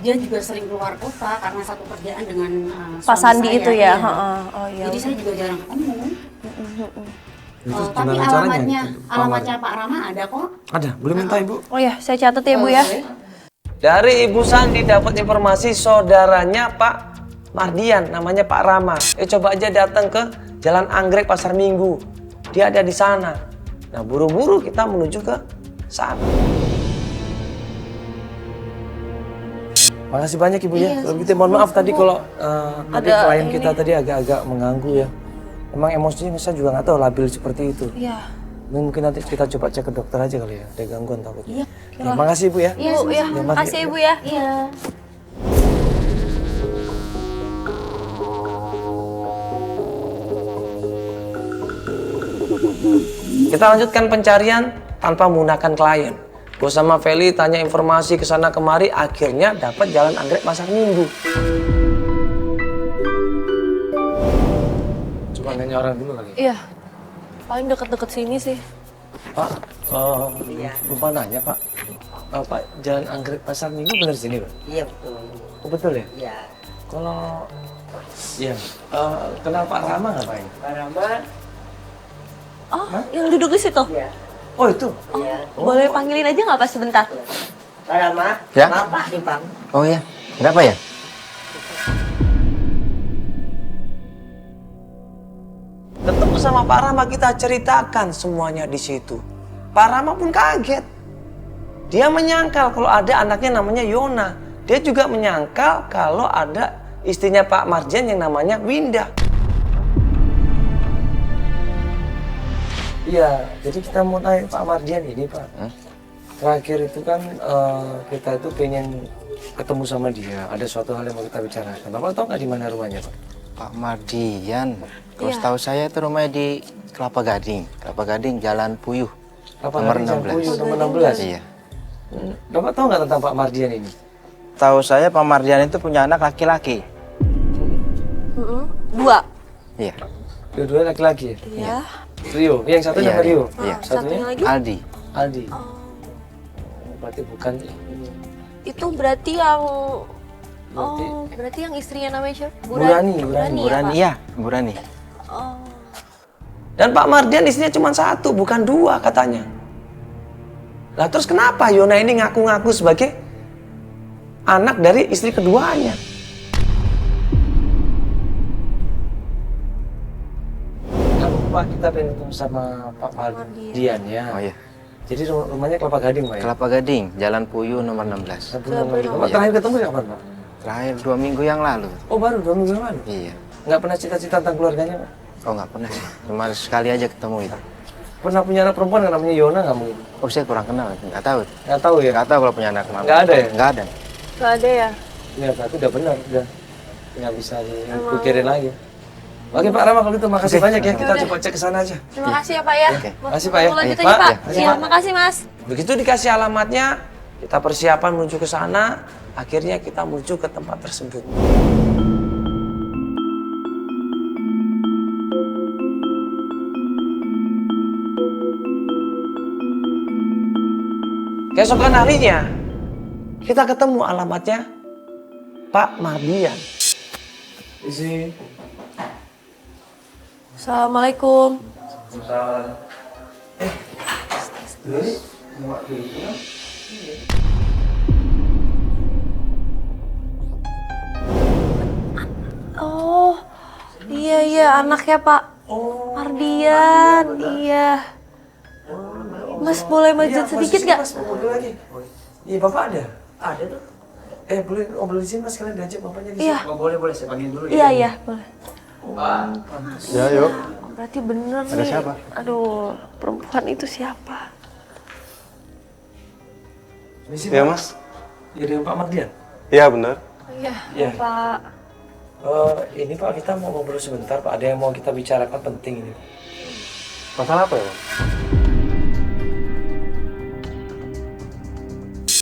Speaker 8: Dia juga sering keluar kota karena satu kerjaan dengan
Speaker 10: Pak
Speaker 8: suami
Speaker 10: Sandi
Speaker 8: saya,
Speaker 10: itu ya?
Speaker 8: iya.
Speaker 10: Oh, iya.
Speaker 8: Jadi saya juga jarang ketemu.
Speaker 3: Terus
Speaker 8: Tapi
Speaker 3: gimana caranya?
Speaker 8: alamatnya Pak Rama ada kok.
Speaker 3: Ada, boleh minta Ibu?
Speaker 10: Oh ya, saya catat ya, Bu ya.
Speaker 3: Dari Ibu Sandi dapat informasi saudaranya Pak Mardian, namanya Pak Rama. Coba aja datang ke Jalan Anggrek Pasar Minggu. Dia ada di sana. Nah, buru-buru kita menuju ke sana. Makasih banyak Ibu ya. Kalau gitu mohon maaf tadi kalau tadi klien kita tadi agak-agak mengganggu ya. Emang emosinya saya juga nggak tahu labil seperti itu.
Speaker 10: Iya.
Speaker 3: Mungkin nanti kita coba cek ke dokter aja kali ya. Ada gangguan takutnya.
Speaker 10: Iya.
Speaker 3: Ya, makasih Bu ya.
Speaker 10: Iya, Bu ya. Makasih Ibu ya.
Speaker 8: Iya.
Speaker 3: Kita lanjutkan pencarian tanpa menggunakan klien. Gue sama Feli tanya informasi ke sana kemari, akhirnya dapat Jalan Anggrek Pasar Minggu. Coba nanya orang dulu kali.
Speaker 10: Iya. Paling deket-deket sini sih.
Speaker 3: Pak, lupa nanya Pak. Pak, Jalan Anggrek Pasar Minggu bener sini Pak?
Speaker 11: Iya betul.
Speaker 3: Oh betul ya?
Speaker 11: Iya.
Speaker 3: Kalau, iya. Kenal Pak Rama nggak Pak?
Speaker 11: Pak Rama.
Speaker 10: Oh, yang duduk di situ?
Speaker 11: Iya.
Speaker 3: Oh itu?
Speaker 11: Iya.
Speaker 10: Boleh panggilin aja nggak Pak sebentar?
Speaker 11: Pak Rama.
Speaker 1: Ya?
Speaker 11: Bapak nih Pak.
Speaker 1: Oh iya, kenapa ya?
Speaker 3: Ketemu sama Pak Rama, kita ceritakan semuanya di situ. Pak Rama pun kaget. Dia menyangkal kalau ada anaknya namanya Yona. Dia juga menyangkal kalau ada istrinya Pak Mardian yang namanya Winda. Iya, jadi kita mau tanya Pak Mardian ini Pak. Terakhir itu kan kita itu pengen ketemu sama dia. Ada suatu hal yang mau kita bicarakan. Bapak tahu nggak di mana rumahnya Pak?
Speaker 1: Pak Mardian. Kalau setahu saya itu rumahnya di Kelapa Gading. Kelapa Gading, Jalan Puyuh. Nomor 16.
Speaker 3: Nomor 16?
Speaker 1: Iya.
Speaker 3: Bapak tahu nggak tentang Pak Mardian ini?
Speaker 1: Tahu saya Pak Mardian itu punya anak laki-laki.
Speaker 10: Dua.
Speaker 1: Iya.
Speaker 3: Dua-duanya laki-laki ya?
Speaker 10: Iya.
Speaker 3: Rio, yang satu nama Rio?
Speaker 1: Iya.
Speaker 3: Satunya
Speaker 10: lagi?
Speaker 1: Aldi.
Speaker 3: Aldi. Berarti bukan.
Speaker 10: Itu berarti yang
Speaker 3: Berarti-
Speaker 10: berarti yang istrinya namanya siapa?
Speaker 3: Burani.
Speaker 1: Burani, iya. Burani.
Speaker 10: Oh.
Speaker 3: Dan Pak Mardian istrinya cuma satu, bukan dua katanya. Lah terus kenapa Yona ini ngaku-ngaku sebagai anak dari istri keduanya? Pak, kita pengen ketemu sama Pak Mardian ya.
Speaker 1: Oh iya.
Speaker 3: Jadi rumahnya Kelapa Gading, Pak ya?
Speaker 1: Kelapa Gading, Jalan Puyuh nomor 16.
Speaker 3: Bapak terakhir ketemu kapan, Pak?
Speaker 1: Terakhir 2 minggu yang lalu.
Speaker 3: Oh, baru 2 minggu yang lalu?
Speaker 1: Iya.
Speaker 3: Nggak pernah cita-cita tentang keluarganya, Pak?
Speaker 1: Oh nggak pernah sih. Cuma sekali aja ketemu itu.
Speaker 3: Pernah punya anak perempuan yang namanya Yona nggak mungkin?
Speaker 1: Oh saya kurang kenal, nggak tahu.
Speaker 3: Nggak tahu ya?
Speaker 1: Nggak tahu kalau punya anak mana.
Speaker 3: Nggak ada ya?
Speaker 1: Nggak ada.
Speaker 10: Gak ada ya?
Speaker 3: Ya, berarti udah benar, udah nggak bisa dipikirin lagi. Oke Pak Rama, kalau gitu makasih banyak ya. Kita coba cek ke sana aja.
Speaker 10: Terima kasih ya Pak ya.
Speaker 3: Makasih Pak ya.
Speaker 10: Mau lanjut
Speaker 3: Pak,
Speaker 10: aja Pak.
Speaker 3: makasih,
Speaker 10: Iya,
Speaker 3: Pak.
Speaker 10: makasih Mas.
Speaker 3: Begitu dikasih alamatnya, kita persiapan menuju ke sana. Akhirnya kita menuju ke tempat tersebut. Keesokan harinya, kita ketemu alamatnya Pak Mardian. Isi.
Speaker 10: Assalamualaikum.
Speaker 3: Salam.
Speaker 10: Oh, iya anaknya Pak Mardian, iya. Mas boleh manjat sedikit nggak?
Speaker 3: Mas, mau mobil lagi. Iya, Bapak ada? Ada tuh. Boleh ngobrol di sini Mas, kalian diajak bapaknya di sini.
Speaker 10: Iya.
Speaker 3: Oh, boleh, saya panggil dulu
Speaker 10: Iya, boleh.
Speaker 9: Ya, yuk.
Speaker 10: Berarti bener
Speaker 9: Ada
Speaker 10: nih.
Speaker 9: siapa?
Speaker 10: Aduh, perempuan itu siapa?
Speaker 3: Misi,
Speaker 9: Ya,
Speaker 3: Pak.
Speaker 9: Mas.
Speaker 3: Iya, dengan Pak Mardian.
Speaker 9: Iya, benar.
Speaker 10: Iya, Pak.
Speaker 3: Ini Pak, kita mau ngobrol sebentar Pak. Ada yang mau kita bicarakan penting ini.
Speaker 9: Masalah apa ya?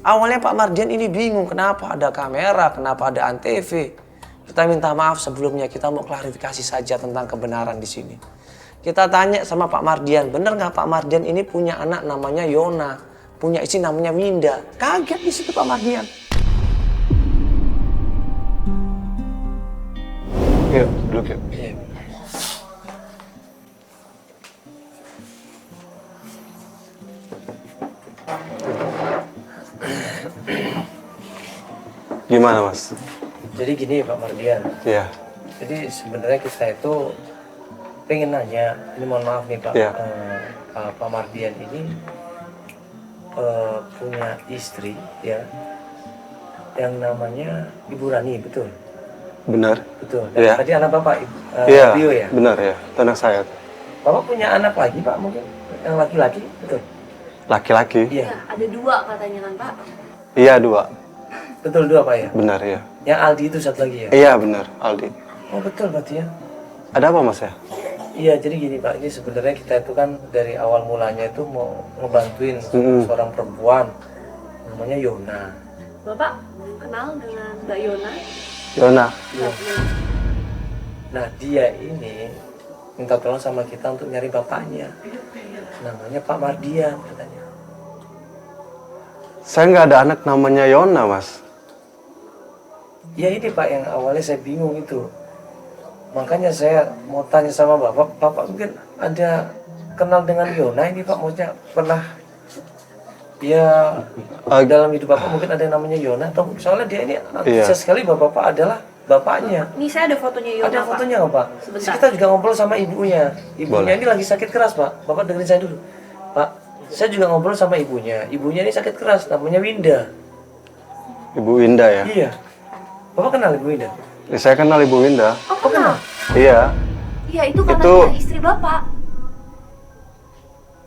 Speaker 3: Awalnya Pak Mardian ini bingung kenapa ada kamera, kenapa ada antv. Kita minta maaf sebelumnya, kita mau klarifikasi saja tentang kebenaran di sini. Kita tanya sama Pak Mardian, bener nggak Pak Mardian ini punya anak namanya Yona, punya istri namanya Winda? Kaget di situ Pak Mardian.
Speaker 9: Yuk, duduk yuk. Gimana, Mas?
Speaker 3: Jadi gini Pak Mardian,
Speaker 9: Iya.
Speaker 3: jadi sebenarnya kita itu pengen nanya, ini mohon maaf nih Pak,
Speaker 9: Iya.
Speaker 3: Pak Mardian ini punya istri ya, yang namanya Ibu Rani, betul?
Speaker 9: Benar.
Speaker 3: Betul. Dan
Speaker 9: Iya.
Speaker 3: tadi anak Bapak,
Speaker 9: Iya,
Speaker 3: Bio ya?
Speaker 9: benar ya. Itu anak saya.
Speaker 3: Bapak punya anak lagi Pak mungkin, yang laki-laki, betul?
Speaker 9: Laki-laki.
Speaker 3: Iya.
Speaker 10: Ada 2 katanya kan, Pak?
Speaker 9: Iya, 2.
Speaker 3: Betul 2 Pak ya?
Speaker 9: Benar ya.
Speaker 3: Yang Aldi itu satu lagi ya?
Speaker 9: Iya, benar, Aldi.
Speaker 3: Oh betul berarti ya?
Speaker 9: Ada apa, Mas ya?
Speaker 3: Iya, jadi gini Pak, ini sebenarnya kita itu kan dari awal mulanya itu mau ngebantuin seorang perempuan namanya Yona.
Speaker 10: Bapak kenal dengan Mbak Yona?
Speaker 9: Yona.
Speaker 3: Iya. Nah dia ini minta tolong sama kita untuk nyari bapaknya, namanya Pak Mardian katanya.
Speaker 9: Saya nggak ada anak namanya Yona, Mas.
Speaker 3: Ya ini Pak yang awalnya saya bingung itu. Makanya saya mau tanya sama Bapak, Bapak mungkin ada kenal dengan Yona ini Pak, maksudnya pernah ya dalam hidup Bapak mungkin ada yang namanya Yona, atau soalnya dia ini antusias sekali bahwa Bapak adalah bapaknya.
Speaker 10: Nih saya ada fotonya Yona,
Speaker 3: Ada
Speaker 10: Pak.
Speaker 3: fotonya nggak Pak?
Speaker 10: Sebentar.
Speaker 3: Kita juga ngobrol sama ibunya. Ibunya
Speaker 9: Boleh.
Speaker 3: ini lagi sakit keras Pak. Bapak dengerin saya dulu. Pak, saya juga ngobrol sama ibunya. Ibunya ini sakit keras, namanya Winda.
Speaker 9: Ibu Winda ya?
Speaker 3: Iya. Bapak kenal Ibu Winda?
Speaker 9: Ya, saya kenal Ibu Winda.
Speaker 10: Oh, kenal?
Speaker 9: Iya.
Speaker 10: Iya, itu katanya
Speaker 9: Itu-
Speaker 10: istri Bapak.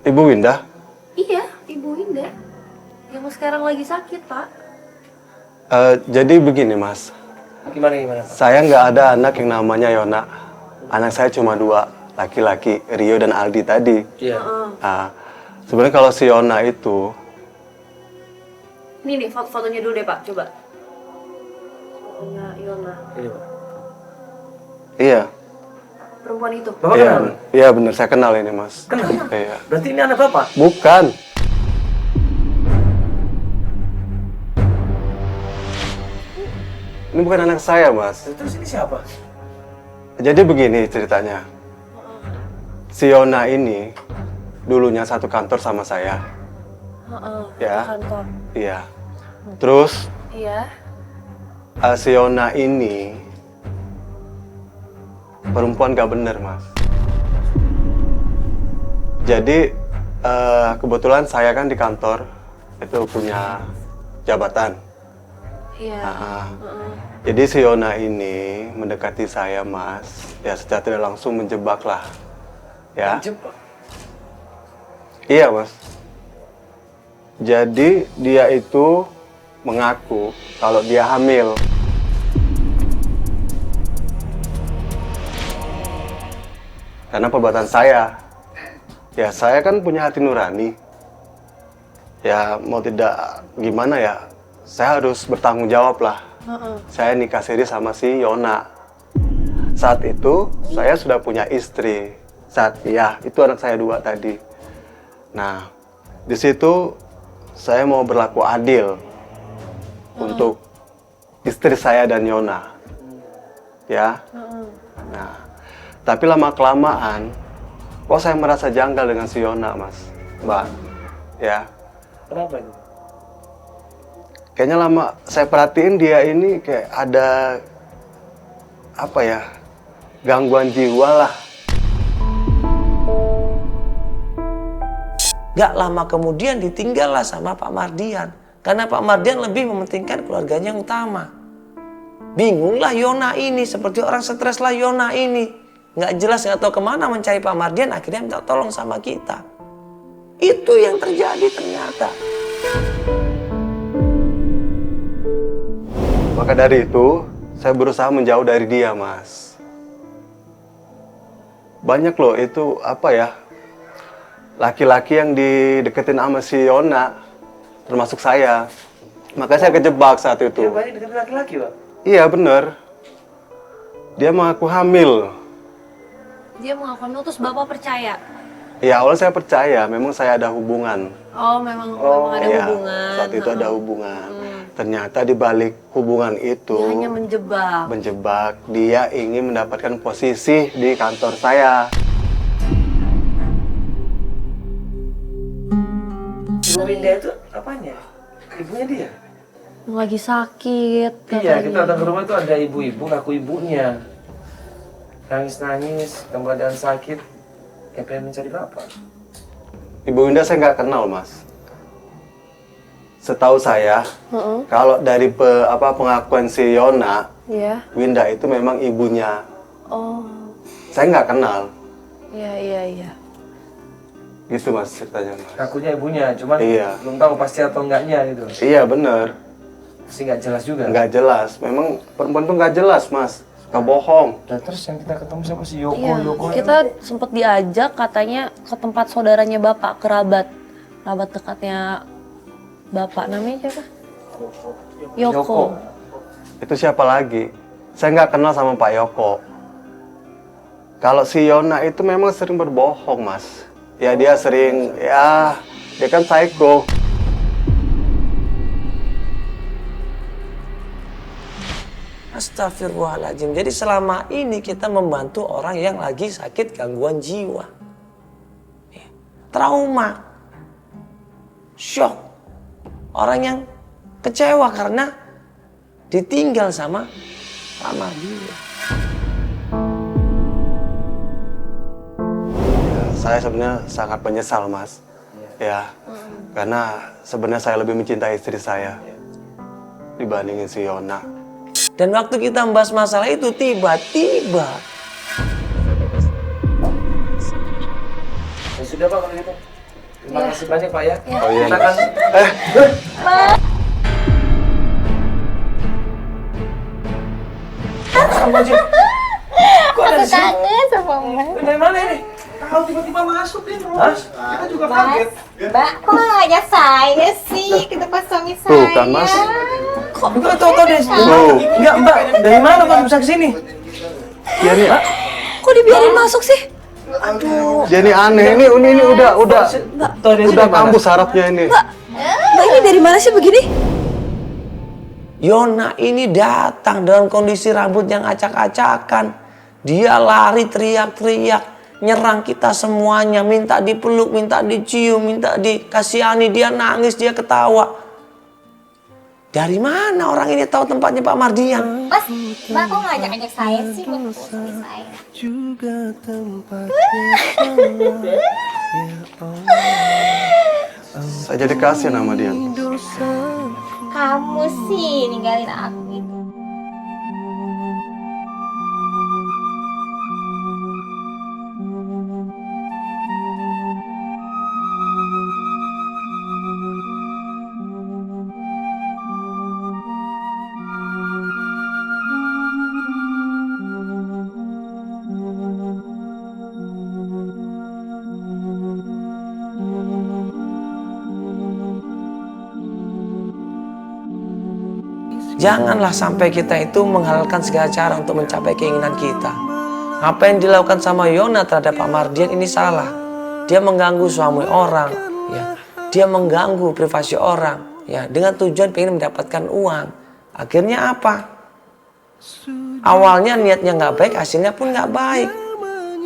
Speaker 9: Ibu Winda?
Speaker 10: Iya, Ibu Winda. Yang sekarang lagi sakit, Pak.
Speaker 9: Jadi begini, Mas.
Speaker 3: Gimana Pak?
Speaker 9: Saya nggak ada anak yang namanya Yona. Anak saya cuma 2, laki-laki, Rio dan Aldi tadi.
Speaker 3: Iya.
Speaker 9: Nah, sebenarnya kalau si Yona itu,
Speaker 10: Nih fotonya dulu deh, Pak. Coba. Fotonya Yona.
Speaker 3: Ini Pak.
Speaker 9: iya,
Speaker 10: Perempuan itu.
Speaker 3: Bapak
Speaker 9: iya,
Speaker 3: kenal?
Speaker 9: iya benar saya kenal ini, Mas.
Speaker 3: Kenal?
Speaker 9: Iya.
Speaker 3: Berarti ini anak Bapak?
Speaker 9: Bukan. Ini bukan anak saya, Mas.
Speaker 3: Terus ini siapa?
Speaker 9: Jadi begini ceritanya. Si Yona ini dulunya satu kantor sama saya. Ya.
Speaker 10: Kantor.
Speaker 9: Iya. Terus
Speaker 10: Iya.
Speaker 9: si Yona ini perempuan gak bener, Mas. Jadi kebetulan saya kan di kantor itu punya jabatan.
Speaker 10: Iya.
Speaker 9: Nah, jadi si Yona ini mendekati saya, Mas. Ya secara tidak langsung menjebak lah. Ya.
Speaker 3: Jebak.
Speaker 9: Iya, Mas. Jadi dia itu mengaku kalau dia hamil. Karena perbuatan saya. Ya, saya kan punya hati nurani. Ya, mau tidak gimana ya, saya harus bertanggung jawab lah. Saya nikah siri sama si Yona. Saat itu, saya sudah punya istri. Itu anak saya 2 tadi. Nah, di situ saya mau berlaku adil untuk istri saya dan Yona. ya. Nah, tapi lama kelamaan, kok saya merasa janggal dengan si Yona, Mas, Mbak, ya.
Speaker 3: Kenapa itu?
Speaker 9: Kayaknya lama saya perhatiin dia ini kayak ada apa ya, gangguan jiwa lah.
Speaker 3: Gak lama kemudian ditinggallah sama Pak Mardian. Karena Pak Mardian lebih mementingkan keluarganya yang utama. Bingunglah Yona ini, seperti orang stres lah Yona ini. Nggak jelas, nggak tahu kemana mencari Pak Mardian, akhirnya minta tolong sama kita. Itu yang terjadi ternyata.
Speaker 9: Maka dari itu, saya berusaha menjauh dari dia, Mas. Banyak loh itu apa ya, laki-laki yang dideketin sama si Yona, termasuk saya. Makanya saya kejebak saat itu.
Speaker 3: Dia banyak deketin laki-laki, Pak?
Speaker 9: Iya, bener. Dia mengaku hamil.
Speaker 10: Dia mengaku hamil, terus Bapak percaya?
Speaker 9: Ya, awalnya saya percaya, memang saya ada hubungan.
Speaker 10: Oh, memang ada
Speaker 9: Iya,
Speaker 10: hubungan.
Speaker 9: saat itu ada hubungan. Ternyata di balik hubungan itu,
Speaker 10: Dia hanya menjebak.
Speaker 9: Dia ingin mendapatkan posisi di kantor saya.
Speaker 3: Ibu Winda itu apanya? Ibunya dia?
Speaker 10: Lagi sakit.
Speaker 3: Iya, kita datang ke rumah itu ada ibu-ibu ngaku ibunya. Nangis-nangis, dalam keadaan sakit. Kayak pengen mencari bapak.
Speaker 9: Ibu Winda saya nggak kenal, Mas. Setahu saya, kalau dari pengakuan si Yona,
Speaker 10: Iya.
Speaker 9: Winda itu memang ibunya.
Speaker 10: Oh,
Speaker 9: Saya nggak kenal.
Speaker 10: iya.
Speaker 9: Gitu, Mas, ceritanya, Mas.
Speaker 3: Ngakunya ibunya, cuman
Speaker 9: Iya.
Speaker 3: belum tahu pasti atau enggaknya gitu.
Speaker 9: Iya, bener.
Speaker 3: Pasti nggak jelas juga.
Speaker 9: Nggak jelas. Memang perempuan tuh nggak jelas, Mas. Nggak bohong.
Speaker 3: Nah, terus yang kita ketemu siapa sih? Yoko,
Speaker 10: Iya,
Speaker 3: Yoko.
Speaker 10: kita sempat diajak katanya ke tempat saudaranya Bapak, kerabat dekatnya Bapak, namanya siapa? Yoko.
Speaker 9: Itu siapa lagi? Saya nggak kenal sama Pak Yoko. Kalau si Yona itu memang sering berbohong, Mas. Ya dia sering, ya dia kan psycho.
Speaker 3: Astagfirullahaladzim. Jadi selama ini kita membantu orang yang lagi sakit gangguan jiwa. Trauma. Shock. Orang yang kecewa karena ditinggal sama Pak Mardian.
Speaker 9: Saya sebenarnya sangat menyesal, Mas. Ya, karena sebenarnya saya lebih mencintai istri saya dibandingin si Yona.
Speaker 3: Dan waktu kita membahas masalah itu tiba-tiba. Ya sudah Pak kalau gitu. Terima kasih banyak Pak ya.
Speaker 9: Oh iya.
Speaker 3: Kita kan sama aja. Kok ada di sini?
Speaker 5: Kangen sama Mas.
Speaker 3: Dari mana ini?
Speaker 7: Tahu tiba-tiba masuk dia terus. Kita juga kaget.
Speaker 5: Mbak, kok nggak ngajak saya sih ke tempat suami saya?
Speaker 9: Tuh kan, Mas.
Speaker 3: Kok enggak tahu deh. Enggak Mbak, dari mana Pak bisa kesini?
Speaker 9: Ya nih,
Speaker 10: Kok dibiarin masuk sih?
Speaker 9: jadi aneh. Ini udah kambuh sarafnya ini.
Speaker 10: Mbak, ini dari mana sih begini?
Speaker 3: Yona ini datang dalam kondisi rambut yang acak-acakan. Dia lari teriak-teriak, nyerang kita semuanya, minta dipeluk, minta dicium, minta dikasihani, dia nangis, dia ketawa. Dari mana orang ini tahu tempatnya Pak Mardian?
Speaker 5: Mas, Mbak kok ngajak-ngajak saya sih ke suami saya?
Speaker 3: Juga tempat
Speaker 9: Saya jadi kasihan sama dia.
Speaker 5: Kamu sih ninggalin aku itu.
Speaker 3: Janganlah sampai kita itu menghalalkan segala cara untuk mencapai keinginan kita. Apa yang dilakukan sama Yona terhadap Pak Mardian ini salah. Dia mengganggu suami orang, ya. Dia mengganggu privasi orang, ya, dengan tujuan ingin mendapatkan uang. Akhirnya apa? Awalnya niatnya nggak baik, hasilnya pun nggak baik.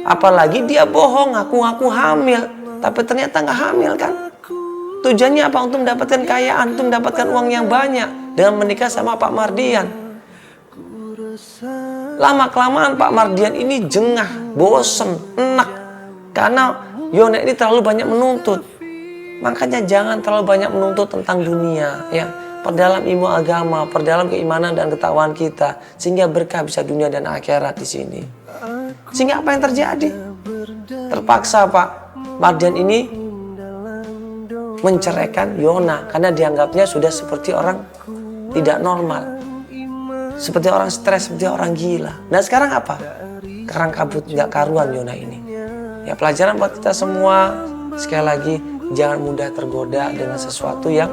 Speaker 3: Apalagi dia bohong, ngaku-ngaku hamil, tapi ternyata nggak hamil kan? Tujuannya apa? Untuk mendapatkan kekayaan, untuk mendapatkan uang yang banyak dengan menikah sama Pak Mardian. Lama-kelamaan Pak Mardian ini jengah, bosen, enak. Karena Yona ini terlalu banyak menuntut. Makanya jangan terlalu banyak menuntut tentang dunia, ya. Perdalam ilmu agama, perdalam keimanan dan ketakwaan kita, sehingga berkah bisa dunia dan akhirat di sini. Sehingga apa yang terjadi? Terpaksa Pak Mardian ini menceraikan Yona karena dianggapnya sudah seperti orang tidak normal, seperti orang stres, seperti orang gila. Nah sekarang apa? Kerang kabut nggak karuan Yona ini. Ya pelajaran buat kita semua. Sekali lagi, jangan mudah tergoda dengan sesuatu yang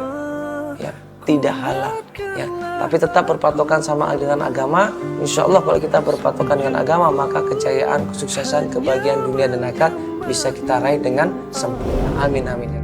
Speaker 3: ya tidak halal, ya. Tapi tetap berpatokan sama dengan agama. Insya Allah kalau kita berpatokan dengan agama, maka kejayaan, kesuksesan, kebahagiaan dunia dan akhirat bisa kita raih dengan sempurna. Amin amin.